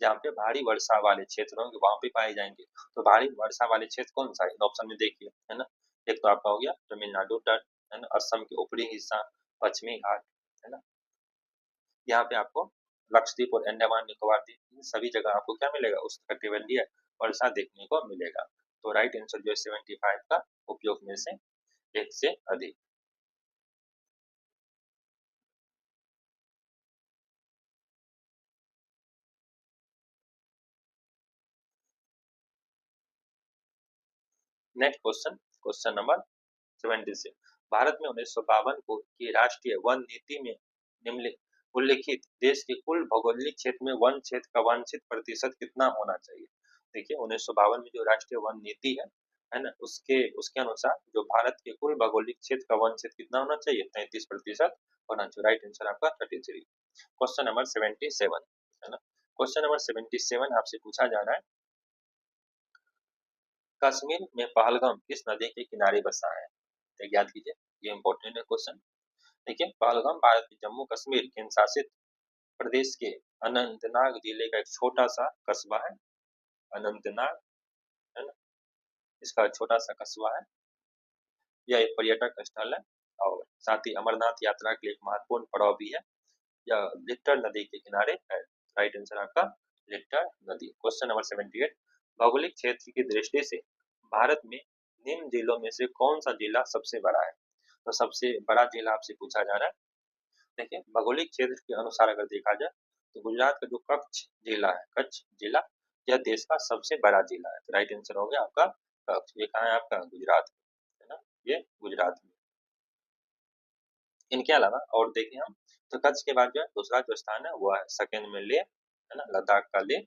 Speaker 1: जहाँ पे भारी वर्षा वाले क्षेत्र होंगे वहां पे पाए जाएंगे। तो भारी वर्षा वाले क्षेत्र कौन सा है ऑप्शन में देखिए है ना। एक तो आपका हो गया तमिलनाडु तट है ना असम के ऊपरी हिस्सा पश्चिमी घाट है ना। यहाँ पे आपको लक्षद्वीप और अंडमान निकोबार द्वीप इन सभी जगह आपको क्या मिलेगा उस कटिबंधीय वर्षा देखने को मिलेगा। तो राइट आंसर जो है 75 का उपयोग में से एक से अधिक। Next question question number 76 Bharat में 1952 को की राष्ट्रीय वन नीति में निम्नलिखित उल्लिखित देश के कुल भौगोलिक क्षेत्र में वन क्षेत्र का वांछित प्रतिशत कितना होना चाहिए। देखिए 1952 में जो राष्ट्रीय वन नीति है ना उसके उसके अनुसार जो भारत के कुल भौगोलिक क्षेत्र का वन क्षेत्र कितना होना चाहिए 33% होना चाहिए। राइट आंसर आपका 33। क्वेश्चन नंबर 77 है ना। क्वेश्चन नंबर 77 आपसे पूछा जा रहा है कश्मीर में पहलगाम किस नदी के किनारे बसा है। तो याद कीजिए ये इंपॉर्टेंट है क्वेश्चन। देखिए पहलगाम भारत के जम्मू कश्मीर केंद्र शासित प्रदेश के अनंतनाग जिले का एक छोटा सा कस्बा है। अनंतनाग है ना इसका छोटा सा कस्बा है। यह एक पर्यटक स्थल है और साथ ही अमरनाथ यात्रा के लिए एक महत्वपूर्ण पड़ाव भी है। यह लिट्टर नदी के किनारे है। राइट आंसर आपका लिट्टर नदी। क्वेश्चन नंबर 78 भौगोलिक क्षेत्र की दृष्टि से भारत में निम्न जिलों में से कौन सा जिला सबसे बड़ा है। तो सबसे बड़ा जिला आपसे पूछा जा रहा है। देखिए भौगोलिक क्षेत्र के अनुसार अगर देखा जाए तो गुजरात का जो कच्छ जिला है कच्छ जिला यह देश का सबसे बड़ा जिला है। तो राइट आंसर हो गया आपका कच्छ। ये कहाँ है आपका गुजरात है ना ये गुजरात में। इनके अलावा और देखें हम तो कच्छ के बाद जो है दूसरा जो स्थान है वो है सेकेंड में ले है ना लद्दाख का ले।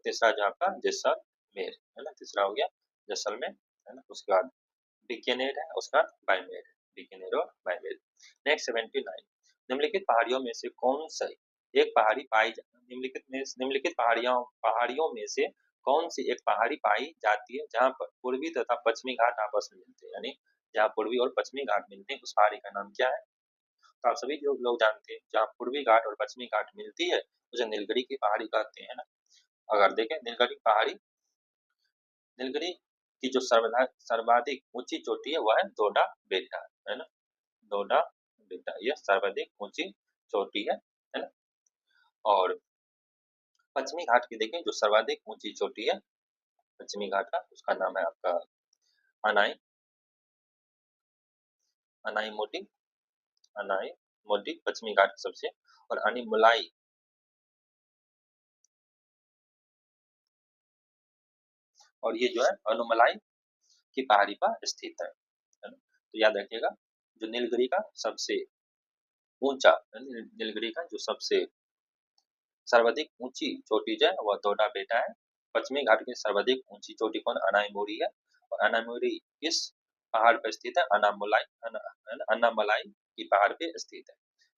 Speaker 1: तीसरा जो आपका जैसलमेर है ना तीसरा हो गया जैसलमेर है ना। उसके बाद बीकानेर है उसका बाड़मेर है बीकानेर और बाड़मेर। नेक्स्ट 79 निम्नलिखित पहाड़ियों में से कौन सा एक पहाड़ी पाई निम्नलिखित पहाड़ियों पहाड़ियों में से कौन सी एक पहाड़ी पाई जाती है जहाँ पर पूर्वी तथा पश्चिमी घाट आपस में मिलते हैं, यानी जहाँ पूर्वी और पश्चिमी घाट मिलते हैं उस पहाड़ी का नाम क्या है? तो आप सभी जो लोग जानते हैं जहाँ पूर्वी घाट और पश्चिमी घाट मिलती है उसे नीलगिरी की पहाड़ी कहते हैं ना। अगर देखें नीलगिरी पहाड़ी, नीलगिरी की जो सर्वाधिक ऊंची चोटी है वह है डोडा बेटा, है ना, डोडा बेटा, यह सर्वाधिक ऊंची चोटी है ना। और पश्चिमी घाट की देखें जो सर्वाधिक ऊंची चोटी है पश्चिमी घाट का, उसका नाम है आपका अनाई, अनाई मोटी, अनाई मोटी पश्चिमी घाट की सबसे, और अनिमुलाई, और ये जो है अनुमलाई की पहाड़ी पर स्थित है ना? तो याद रखिएगा जो नीलगिरी का सबसे ऊंचा, नीलगिरी का जो सबसे सर्वाधिक ऊंची चोटी जो है वह डोडा बेटा है। पश्चिमी घाट की सर्वाधिक ऊंची चोटी कौन? अनाईमोरी है। और अनाईमोरी किस पहाड़ पर स्थित है? अन्नामलाई की पहाड़ पे स्थित है।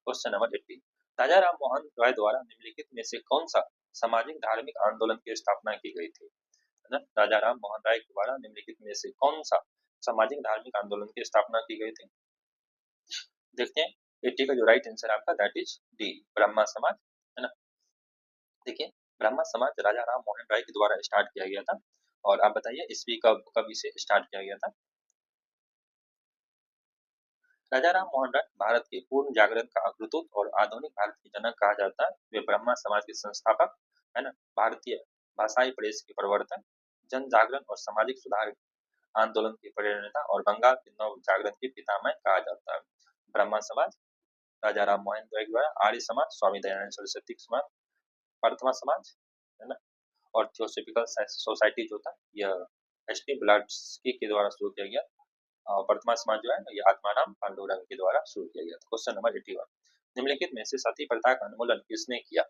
Speaker 1: क्वेश्चन नंबर 80, राजा राम मोहन रॉय द्वारा निम्नलिखित में से कौन सा सामाजिक धार्मिक आंदोलन की स्थापना की गई थी? है ना, राजा राम मोहन राय द्वारा निम्नलिखित में से कौन सा सामाजिक धार्मिक आंदोलन की स्थापना की गई थी? देखते हैं 80 का जो राइट आंसर आपका दैट इज डी, ब्रह्मा समाज, है ना। देखिए ब्रह्मा समाज राजा राम मोहन राय के द्वारा स्टार्ट किया गया था। और आप बताइए ईस्वी कब कब इसे स्टार्ट किया गया था? राजा राम मोहन राय भारत के पूर्ण जागरण का अग्रदूत और आधुनिक भारत के जनक कहा जाता है। वे ब्रह्मा समाज के संस्थापक, है ना, भारतीय भाषाई प्रेस के प्रवर्तक, जन जागरण और सामाजिक सुधार आंदोलन के प्रेरणा और बंगाल के नव जागरण के पितामह कहा जाता है। ब्रह्मा समाज राजा राम मोहन राय द्वारा, आर्य समाज स्वामी दयानंद सरस्वती समाज, प्रथमा समाज, है ना, और थियोसॉफिकल सोसाइटी जो था यह एच टी ब्लाड्सकी के द्वारा शुरू किया गया। और वर्तमान समाज जो है ये आत्माराम पांडुरंग के द्वारा शुरू किया गया था। क्वेश्चन नंबर 81, निम्नलिखित में से सती प्रथा का उन्मूलन किसने किया?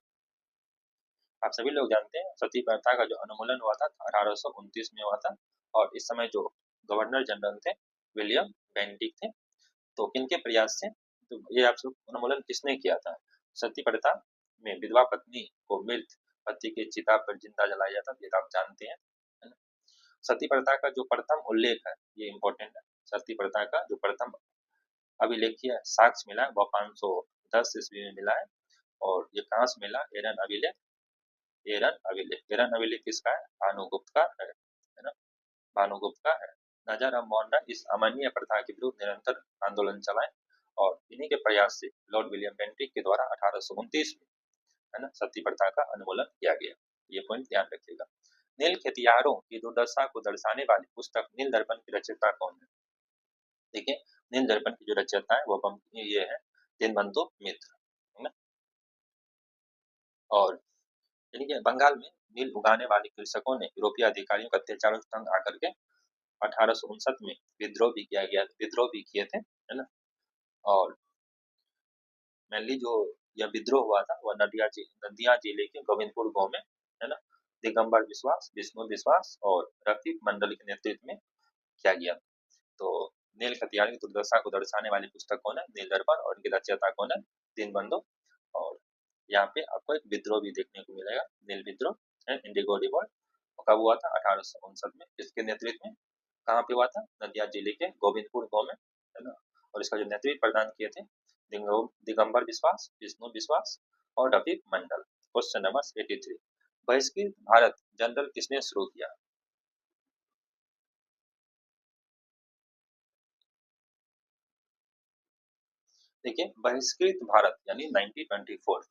Speaker 1: आप सभी लोग जानते हैं सती प्रथा का जो उन्मूलन हुआ था 1829 में हुआ था। और इस समय जो गवर्नर जनरल थे विलियम बेंटिक थे। तो किनके प्रयास से, तो ये आप सब उन्मूलन किसने किया था? सती प्रथा में विधवा पत्नी को मृत पति के चिता पर जिंदा जलाया जाता, ये आप जानते हैं, है ना। सती प्रथा का जो प्रथम उल्लेख है ये इंपॉर्टेंट है। सती प्रथा का जो प्रथम अभिलेखीय साक्ष्य मिला है वह 510 ईस्वी में मिला है। और ये कहाँ से मिला? एरन अभिलेख, एरन अभिलेख, एरन अभिलेख किसका है? भानुगुप्त का है ना, भानुगुप्त का है। राजा राम मोहन राय इस अमानवीय प्रथा के विरुद्ध निरंतर आंदोलन चलाए और इन्हीं के प्रयास से लॉर्ड विलियम बेंटिक के द्वारा 1829 में, है ना, सती प्रथा का उन्मूलन किया गया। ये पॉइंट ध्यान रखिएगा। नील खेतियारों की दुर्दशा को दर्शाने वाली पुस्तक नील दर्पण की रचयिता कौन है? देखिए नील दर्पण की जो रचयिता है वो ये है दीनबंधु मित्र, है ना। और यानी कि बंगाल में नील उगाने वाले कृषकों ने यूरोपीय अधिकारियों के अत्याचारों से तंग आकर के 1859 में विद्रोह भी किया गया, विद्रोह भी किए थे, है ना। और मेनली जो यह विद्रोह हुआ था वह नदिया जिले के गोविंदपुर गांव में, है ना, दिगंबर विश्वास, विष्णु विश्वास और रफीक मंडल के नेतृत्व में किया गया। तो नील खतियार की दुर्दशा को दर्शाने वाली पुस्तक कौन है? नील दर्पण। और इनकी रचयिता कौन है? दीनबंधु। और यहाँ पे आपको एक विद्रोह भी देखने को मिलेगा, नील विद्रोह, इंडिगो रिवॉल्ट। कब हुआ था? 1859 में। किसके नेतृत्व में? कहाँ पे हुआ था? नदिया जिले के गोविंदपुर गांव में, है ना। और इसका जो नेतृत्व प्रदान किए थे दिगंबर विश्वास, विष्णु विश्वास और रफीक मंडल। क्वेश्चन नंबर 83, बहिष्कृत भारत जनरल किसने शुरू किया? देखिए बहिष्कृत भारत यानी 1924,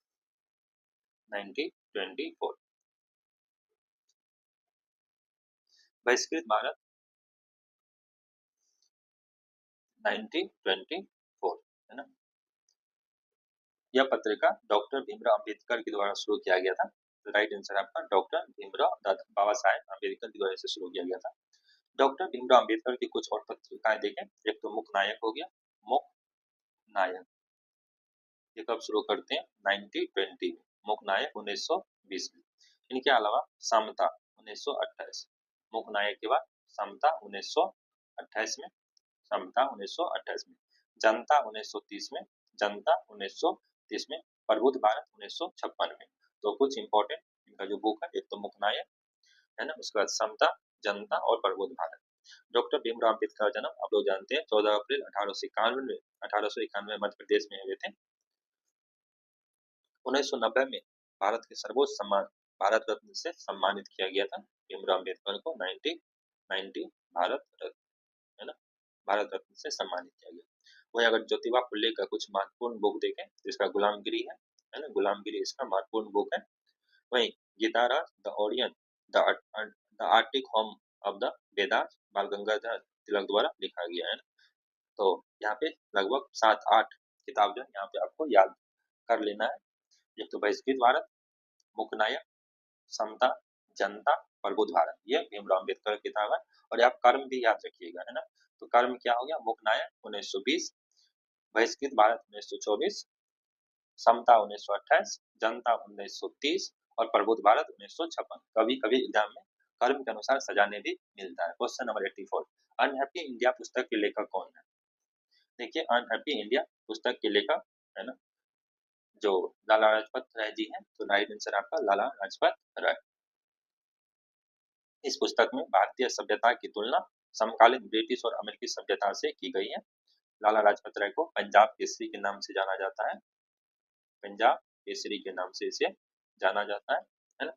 Speaker 1: 1924 बहिष्कृत भारत 1924, है ना। यह पत्रिका डॉक्टर भीमराव अंबेडकर के द्वारा शुरू किया गया था। राइट आंसर आपका डॉक्टर भीमराव बाबा साहेब अम्बेडकर के द्वारा इसे शुरू किया गया था। डॉक्टर भीमराव अंबेडकर की कुछ और पत्रिकाएं देखें। एक तो मुख नायक हो गया, मुख नायक, ये कब शुरू करते हैं? 1920 में। मुख नायक 1920 में। इनके अलावा समता 1928, मुख नायक के बाद समता 1928 में, समता 1928 में, जनता 1930 में, जनता 1930 में, प्रबुद्ध भारत 1956 में। तो कुछ इंपॉर्टेंट इनका जो बुक है, एक तो मुख नायक, है ना। उसके बाद समता, जनता और प्रबुद्ध भारत। डॉक्टर भीमराव अम्बेडकर का जन्म आप लोग जानते हैं 14 अप्रैल 1891 में 1891 मध्य प्रदेश में हुए थे। 1990 में भारत के सर्वोच्च सम्मान भारत रत्न से सम्मानित किया गया था भीमराव अम्बेडकर को। 1990 भारत रत्न, है ना, भारत रत्न से सम्मानित किया गया। वही अगर ज्योतिबा फुले का कुछ महत्वपूर्ण बुक देखें तो इसका गुलामगिरी है ना, गुलामगिरी इसका महत्वपूर्ण बुक है। वही गीताराज the Orion the Arctic home of the Vedas Bal Gangadhar तिलक द्वारा लिखा गया है। तो यहाँ पे लगभग 7-8 किताब जो है यहाँ पे आपको याद कर लेना है। एक तो बहिष्कृत भारत, मुकनायक, समता, जनता, प्रबुद्ध भारत, ये भीमराव अम्बेडकर की किताब है। और आप कर्म भी याद रखिएगा, है ना। तो कर्म क्या हो गया, मुकनायक 1920, बहिष्कृत भारत 1924, समता 1928, जनता 1930 और प्रबुद्ध भारत 1956। कभी कभी एग्जाम में कर्म के अनुसार सजाने भी मिलता है। क्वेश्चन नंबर 84, अनहैप्पी इंडिया पुस्तक के लेखक कौन है। देखिए अनहैप्पी इंडिया पुस्तक के लेखक, है ना, जो लाला लाजपत राय जी हैं। तो राइट आंसर आपका लाला लाजपत राय। इस पुस्तक में भारतीय सभ्यता की तुलना समकालीन ब्रिटिश और अमेरिकी सभ्यता से की गई है। लाला लाजपत राय को पंजाब केसरी के नाम से जाना जाता है, पंजाब केसरी के नाम से इसे जाना जाता है ना।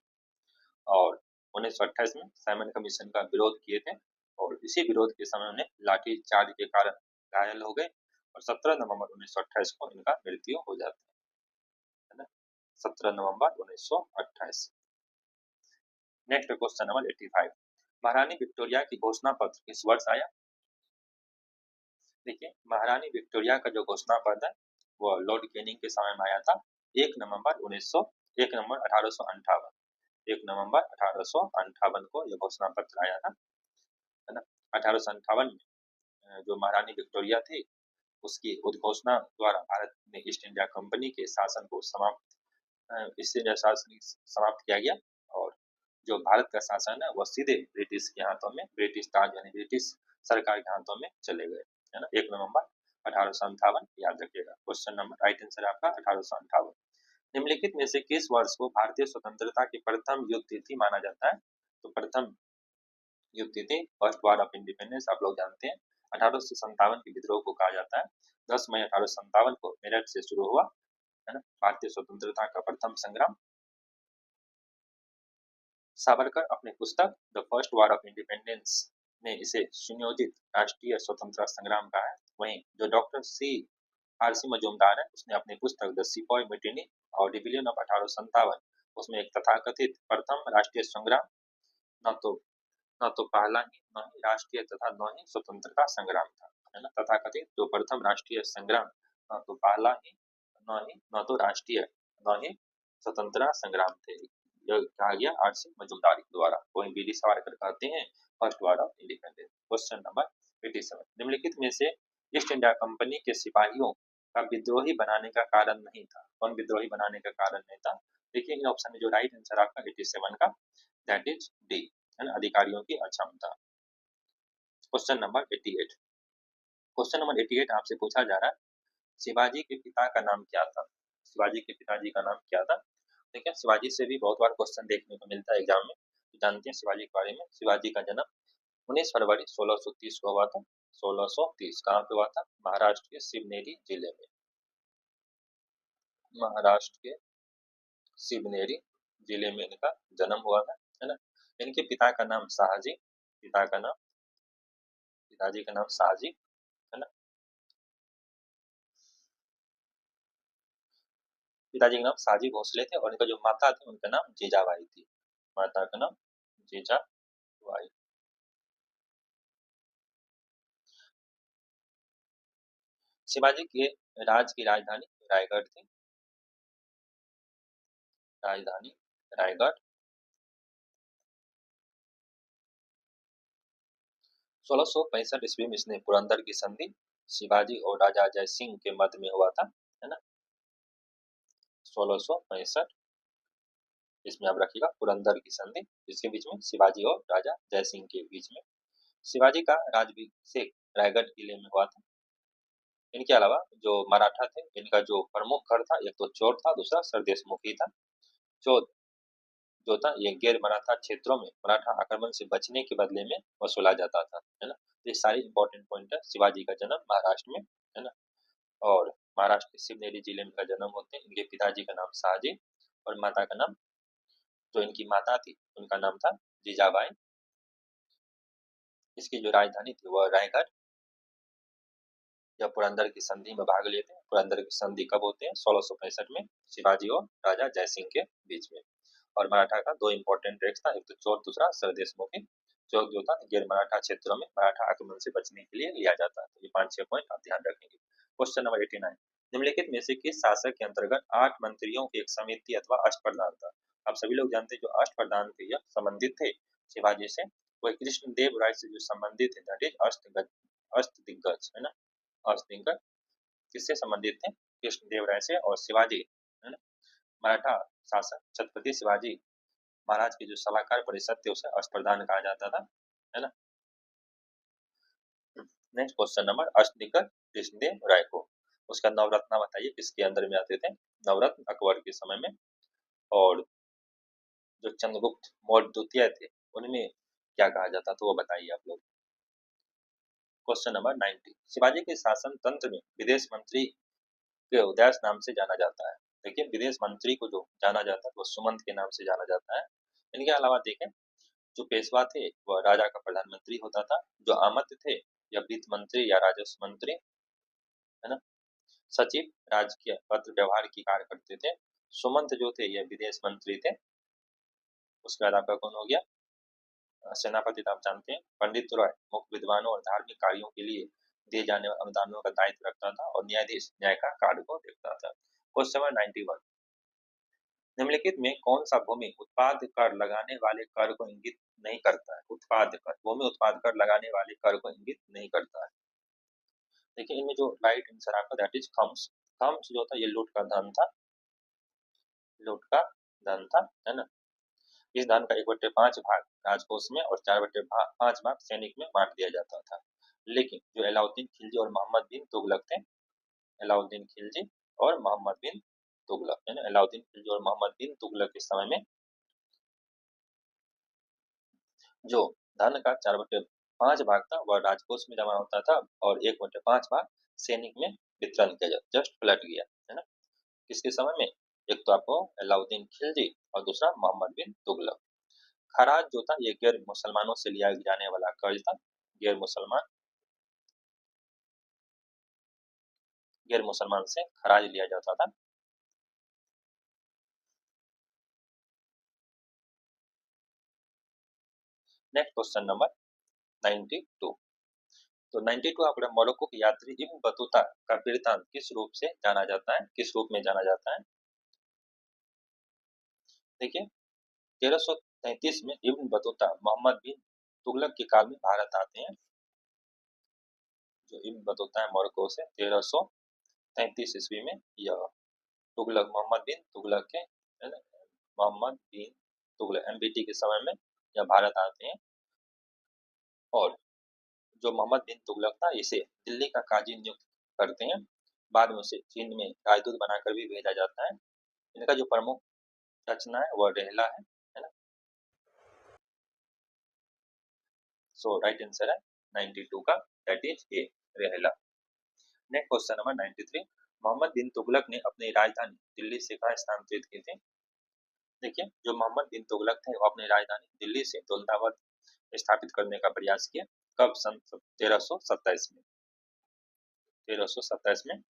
Speaker 1: और 1928 में साइमन कमीशन का विरोध किए थे और इसी विरोध के समय उन्हें लाठी चार्ज के कारण घायल हो गए और 17 नवंबर 1928 को इनका मृत्यु हो जाता है ना, 17 नवंबर 1928। नेक्स्ट क्वेश्चन नंबर 85, महारानी विक्टोरिया की घोषणा पत्र किस वर्ष आया। देखिए महारानी विक्टोरिया का जो घोषणा पत्र है वो लॉर्ड कैनिंग के समय में आया था 1 नवंबर 1858, 1 नवंबर 1858 को यह घोषणा पत्र आया था, है ना। 1858 में जो महारानी विक्टोरिया थी उसकी उद्घोषणा द्वारा भारत में ईस्ट इंडिया कंपनी के शासन को ईस्ट इंडिया शासन समाप्त किया गया और जो भारत का शासन है वह सीधे ब्रिटिश के हाथों में, ब्रिटिश ताज यानी ब्रिटिश सरकार के हाथों में चले गए, है ना। 1 नवंबर 1858 याद रखिएगा। क्वेश्चन नंबर राइट आंसर आपका 1858। निम्नलिखित में से किस वर्ष को भारतीय स्वतंत्रता की प्रथम युद्ध तिथि माना जाता है। तो प्रथम युद्ध तिथि, फर्स्ट वॉर ऑफ इंडिपेंडेंस, आप लोग जानते हैं 1857 के विद्रोह को कहा जाता है। 10 मई 1857 को मेरठ से शुरू हुआ, है ना, भारतीय स्वतंत्रता का प्रथम संग्राम। सावरकर अपनी पुस्तक the first war of independence में इसे सुनियोजित राष्ट्रीय स्वतंत्रता संग्राम कहा है। वहीं जो डॉक्टर आर सी मजूमदार है उसने अपनी पुस्तक द सिपॉय म्यूटिनी और रिबिलियन ऑफ 1857 उसमें एक तथाकथित प्रथम राष्ट्रीय संग्राम, न तो पहला ही न ही राष्ट्रीय तथा न ही स्वतंत्रता संग्राम था, है ना। तथाकथित जो प्रथम राष्ट्रीय संग्राम, न तो पहला ही न तो राष्ट्रीय न ही स्वतंत्रता संग्राम थे, यह कहा गया आर सी मजूमदार द्वारा। वहीं बी डी सावरकर कहते हैं first war of independence. Question number 87, निम्नलिखित में से ईस्ट इंडिया कंपनी के सिपाहियों का विद्रोही बनाने का कारण नहीं था। कौन विद्रोही बनाने का कारण नहीं था। देखिए इन ऑप्शन में जो राइट आंसर आपका 87 का दैट इज डी, है ना, अधिकारियों की अक्षमता। क्वेश्चन नंबर 88, क्वेश्चन नंबर 88 आपसे पूछा जा रहा है शिवाजी के पिता का नाम क्या था। शिवाजी के पिताजी का नाम क्या था। देखिए शिवाजी से भी बहुत बार क्वेश्चन देखने को मिलता है एग्जाम में, तो जानते हैं शिवाजी के बारे में। शिवाजी का जन्म 19 फरवरी 1630 को हुआ था। 1630 कहाँ पे हुआ था, महाराष्ट्र के शिवनेरी जिले में, महाराष्ट्र के शिवनेरी जिले में इनका जन्म हुआ था, है ना। इनके पिता का नाम शाहजी, पिता का नाम, पिताजी का नाम शाहजी, है ना। पिताजी का नाम शाहजी भोसले थे और इनका जो माता थी उनका नाम जीजाबाई थी, माता का नाम जीजाबाई। शिवाजी के राज की राजधानी रायगढ़ थी, राजधानी रायगढ़। 1665 ईस्वी में इसने पुरंदर की संधि शिवाजी और राजा जय सिंह के मध्य में हुआ था, है ना। 1665 इसमें आप रखिएगा पुरंदर की संधि, इसके बीच में शिवाजी और राजा जय सिंह के बीच में। शिवाजी का राज्याभिषेक रायगढ़ किले में हुआ था। इनके अलावा जो मराठा थे इनका जो प्रमुख गढ़ था एक तो चोर था, दूसरा सरदेशमुखी था। चोर जो था ये गैर मराठा क्षेत्रों में मराठा आक्रमण से बचने के बदले में वसूला जाता था, है ना। ये सारी इंपॉर्टेंट पॉइंट है। शिवाजी का जन्म महाराष्ट्र में, है ना, और महाराष्ट्र के शिवनेरी जिले में का जन्म होते हैं। इनके पिताजी का नाम शाहजी और माता का नाम, जो इनकी माता थी उनका नाम था जीजाबाई। इसकी जो राजधानी थी वह रायगढ़। जब पुरंदर की संधि में भाग लेते हैं, पुरंदर की संधि कब होते हैं, 1665 में शिवाजी और राजा जयसिंह के बीच में। और मराठा का दो इंपॉर्टेंट ट्रैक्स था, एक तो चोर, दूसरा सरदेशमुखी। चोर जो था गैर मराठा क्षेत्रों में मराठा आक्रमण से बचने के लिए लिया जाता है। तो ये 5-6 पॉइंट आप ध्यान रखेंगे। क्वेश्चन नंबर 89, निम्नलिखित में से किस शासक के अंतर्गत 8 मंत्रियों की एक समिति अथवा अष्टप्रधान था। आप सभी लोग जानते हैं जो अष्टप्रधान थे यह संबंधित थे शिवाजी से, वह कृष्णदेव राय से जो संबंधित थे, दैट इज अष्टदिग्गज, है ना। अष्टदिग्गज किससे संबंधित थे, कृष्णदेव राय से और शिवाजी, है ना। मराठा शासक छत्रपति शिवाजी महाराज के जो सलाहकार परिषद थे उसे अष्टप्रधान कहा जाता था, है ना। नेक्स्ट क्वेश्चन नंबर, अष्टदिग्गज कृष्णदेव राय को उसका नवरत्न बताइए किसके अंदर में आते थे। नवरत्न अकबर के समय में। और जो चंद्रगुप्त मौर्य द्वितीय थे उनमें क्या कहा जाता था वो बताइए आप लोग। क्वेश्चन नंबर 90, शिवाजी के शासन तंत्र में विदेश मंत्री के उदयस नाम से जाना जाता है। देखिए विदेश मंत्री को जो जाना जाता है वो सुमंत के नाम से जाना जाता है। इनके अलावा देखें जो पेशवा थे वह राजा का प्रधानमंत्री होता था। जो आमंत्रित थे या वित्त मंत्री या राजस्व मंत्री, है ना। सचिव राजकीय पत्र व्यवहार की कार्य करते थे। सुमंत जो थे ये विदेश मंत्री थे। उसके बाद आपका कौन हो गया, सेनापति आप जानते हैं। पंडित रॉय मुख्य विद्वानों और धार्मिक कार्यों के लिए दिए जाने वाले अनुदानों का दायित्व रखता था और न्यायाधीश न्याय का कार्य को देखता था। क्वेश्चन नंबर 91, निम्नलिखित में कौन सा भूमि उत्पाद कर लगाने वाले कर को इंगित नहीं करता है। उत्पाद कर, भूमि उत्पाद कर लगाने वाले कर को इंगित नहीं करता है। देखिए इनमें जो राइट आंसर आपका दैट इज खम्स। खम्स जो था ये लूट का धन था, लूट का धन था, है ना। इस धन का 1/5 भाग राजकोष में और 4/5 भाग सैनिक में बांट दिया जाता था। लेकिन जो अलाउद्दीन खिलजी और मोहम्मद बिन तुगलक थे, अलाउद्दीन खिलजी और मोहम्मद बिन तुगलक, है ना। अलाउद्दीन खिलजी और मोहम्मद बिन तुगलक के समय में जो धन का 4/5 भाग था वह राजकोष में जमा होता था और 1/5 भाग सैनिक में वितरण किया जाता, जस्ट पलट गया, है ना। किसके समय में, एक तो आपको अलाउद्दीन खिलजी और दूसरा मोहम्मद बिन तुगलक। खराज जो था ये गैर मुसलमानों से लिया जाने वाला कर्ज था। गैर मुसलमान से खराज लिया जाता था। नेक्स्ट क्वेश्चन नंबर 92, तो 92 आपका मोरक्को के यात्री इब्न बतूता का वृत्तांत किस रूप से जाना जाता है, किस रूप में जाना जाता है। देखिए 1333 में इब्न बतूता मोहम्मद बिन तुगलक के काल में भारत आते हैं। जो इब्न बतूता है मोरक्को से 1333 ईस्वी में, यह तुगलक मोहम्मद बिन तुगलक के, है ना, मोहम्मद बिन तुगलक एमबीटी के समय में यह भारत आते हैं। और जो मोहम्मद बिन तुगलक था इसे दिल्ली का काजी नियुक्त करते हैं। बाद में उसे चीन में राजदूत बनाकर भी भेजा जाता है। इनका जो प्रमुख रचना है वह रेहला है ना। सो राइट आंसर है 92 का, दैट इज ए, रेहला। Next question number 93, Mohammad bin Tughlaq ने अपनी राजधानी दिल्ली से कहाँ स्थानांतरित की थी। देखिए जो मोहम्मद बिन तुगलक थे वो अपनी राजधानी दिल्ली से दौलताबाद स्थापित करने का प्रयास किया। कब, सन 1327 में, 1327 में।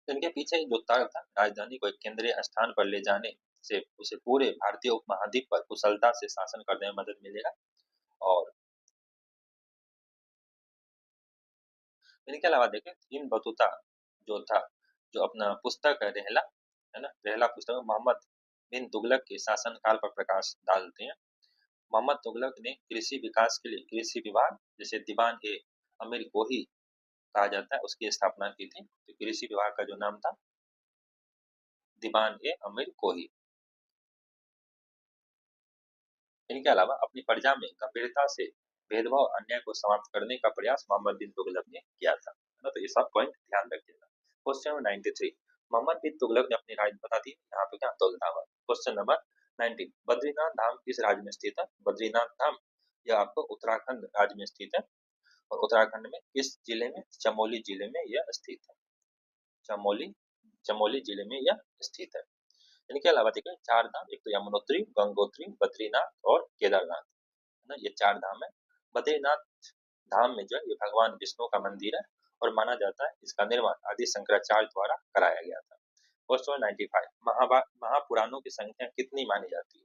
Speaker 1: इनके पीछे जो तर्क था राजधानी को एक केंद्रीय स्थान पर ले जाने से उसे पूरे भारतीय उपमहाद्वीप पर कुशलता से शासन करने में मदद मिलेगा। और इनके अलावा देखें इब्न बतूता जो था, जो अपना पुस्तक है रेहला, है ना, रेहला पुस्तक में मोहम्मद बिन तुगलक के शासन काल पर प्रकाश डालते हैं। मोहम्मद तुगलक ने कृषि विकास के लिए कृषि विभाग, जिसे दीवान ए अमीर कोही कहा जाता है, उसकी स्थापना की थी। तो कृषि विभाग का जो नाम था दीवान ए अमीर कोही। इनके अलावा अपनी प्रजा में गंभीरता से भेदभाव और अन्याय को समाप्त करने का प्रयास मोहम्मद बिन तुगलक ने किया था, है ना। तो ये सब पॉइंट ध्यान रखिएगा। क्वेश्चन नंबर 93, मोहम्मद बिन तुगलक ने अपनी राय बता दी यहाँ पे क्या, दौलताबाद। क्वेश्चन नंबर 19 बद्रीनाथ धाम किस राज्य में स्थित है? बद्रीनाथ धाम यह आपको उत्तराखंड राज्य में स्थित है और उत्तराखंड में किस जिले में? चमोली जिले में यह स्थित है। चमोली चमोली जिले में यह स्थित है। इनके अलावा देखिए 4 धाम, एक तो यमुनोत्री, गंगोत्री, बद्रीनाथ और केदारनाथ, है ना, ये 4 धाम है। बद्रीनाथ धाम में जो है ये भगवान विष्णु का मंदिर है और माना जाता है इसका निर्माण आदि शंकराचार्य द्वारा कराया गया था। क्वेश्चन 95 महापुराणों की संख्या कितनी मानी जाती है?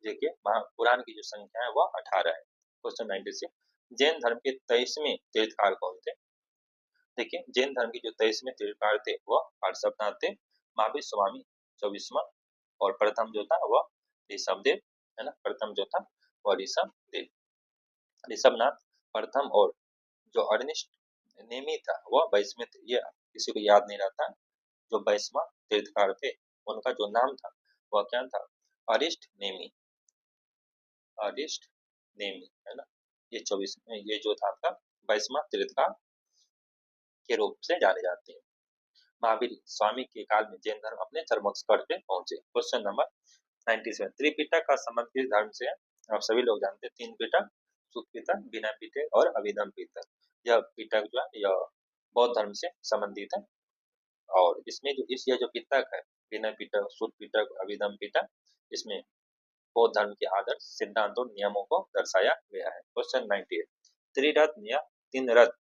Speaker 1: देखिए महापुराण की जो संख्या है वह 18 है। क्वेश्चन 96 जैन धर्म के 23वें तीर्थकार कौन थे? देखिए जैन धर्म की जो 23वें तीर्थकार थे वह पार्श्वनाथ थे, महावीर स्वामी 24वां और प्रथम जो था वह ऋषभदेव, है ना, प्रथम जो था वह ऋषभदेव, ऋषभनाथ प्रथम, और जो अनिष्ट नेमी था वह 22वें, ये किसी को याद नहीं रहता, जो 22वां तीर्थकार थे उनका जो नाम था वह क्या था? अरिष्ट नेमी, अरिष्ट नेमी, है ना, ये 24 ये जो था आपका 22वां तीर्थकार के रूप से जाने जाते हैं। महावीर स्वामी के काल में जैन धर्म अपने चरमोत्कर्ष पे पहुंचे। क्वेश्चन नंबर 97 त्रिपिटक का संबंध किस धर्म से है? आप सभी लोग जानते हैं, तीन पिटक, सुत पिटक, विनय पिटक और अभिधम पिटक। यह पिटक जो है यह बौद्ध धर्म से संबंधित है और इसमें जो यह जो पिटक है, विनय पिटक, सुत पिटक, अभिधम पिटक, इसमें बौद्ध धर्म के आदर्श, सिद्धांतों, नियमों को दर्शाया गया है। क्वेश्चन 98 त्रिरत्न या तीन रत्न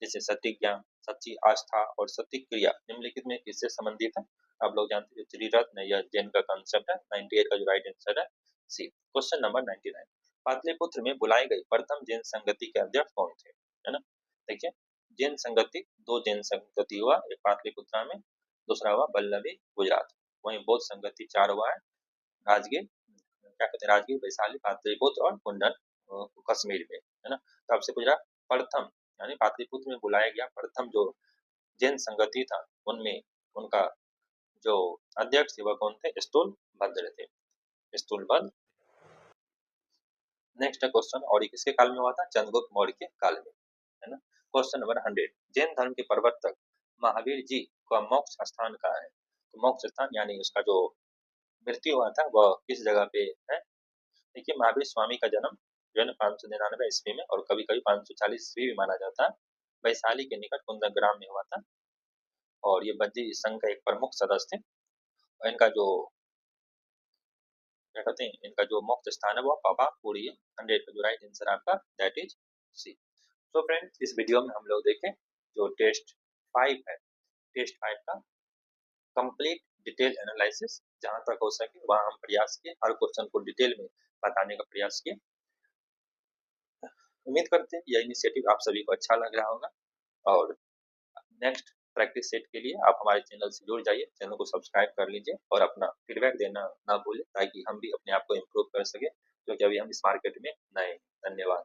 Speaker 1: जैसे सत्य ज्ञान, सच्ची आस्था और सत्य क्रिया निम्नलिखित में किससे संबंधित है? आप लोग जानते हैं त्रिरत्न या जैन का कंसेप्ट है। 98 का जो राइट आंसर है सी। क्वेश्चन नंबर 99 पाटलिपुत्र में बुलाई गई प्रथम जैन संगति के अध्यक्ष कौन थे? है ना, देखिए जैन संगति, दो जैन संगति हुआ, एक पाटलिपुत्र में, दूसरा हुआ बल्लभी गुजरात, वहीं बौद्ध संगति 4 हुआ है, राजगीर, क्या कहते हैं, राजगीर, वैशाली, पाटलिपुत्र और कुंडन कश्मीर में, है ना। तो आपसे पूछ रहा प्रथम यानी पाटलिपुत्र में बुलाया गया प्रथम जो जैन संगति था उनमें उनका जो अध्यक्ष थे वह कौन थे? स्थूलभद्र थे, स्थूलभद्र। नेक्स्ट क्वेश्चन, और ये किसके काल में हुआ था? चंद्रगुप्त मौर्य के काल में, है ना। क्वेश्चन नंबर 100 जैन धर्म के प्रवर्तक महावीर जी का मोक्ष स्थान कहाँ है? तो मोक्ष स्थान यानी उसका जो मृत्यु हुआ था वह किस जगह पे है? देखिए महावीर स्वामी का जन्म जो है 599 ईस्वी में और कभी कभी 540 ईस्वी भी माना जाता है, वैशाली के निकट कुंदग्राम में हुआ था और ये बद्री संघ का एक प्रमुख सदस्य थे। और इनका जो क्या कहते हैं, इनका जो मुक्त स्थान है वो पावापुरी है। 100 का जो राइट आंसर आपका दैट इज सी। तो फ्रेंड्स इस वीडियो में हम लोग देखें जो टेस्ट 5 है, टेस्ट 5 का कंप्लीट डिटेल एनालिसिस जहां तक हो सके वहां हम प्रयास किए, हर क्वेश्चन को डिटेल में बताने का प्रयास किए। उम्मीद करते हैं यह इनिशिएटिव आप सभी को अच्छा लग रहा होगा और नेक्स्ट प्रैक्टिस सेट के लिए आप हमारे चैनल से जुड़ जाइए, चैनल को सब्सक्राइब कर लीजिए और अपना फीडबैक देना ना भूलें ताकि हम भी अपने आप को इम्प्रूव कर सके, क्योंकि अभी हम इस मार्केट में नए हैं। धन्यवाद।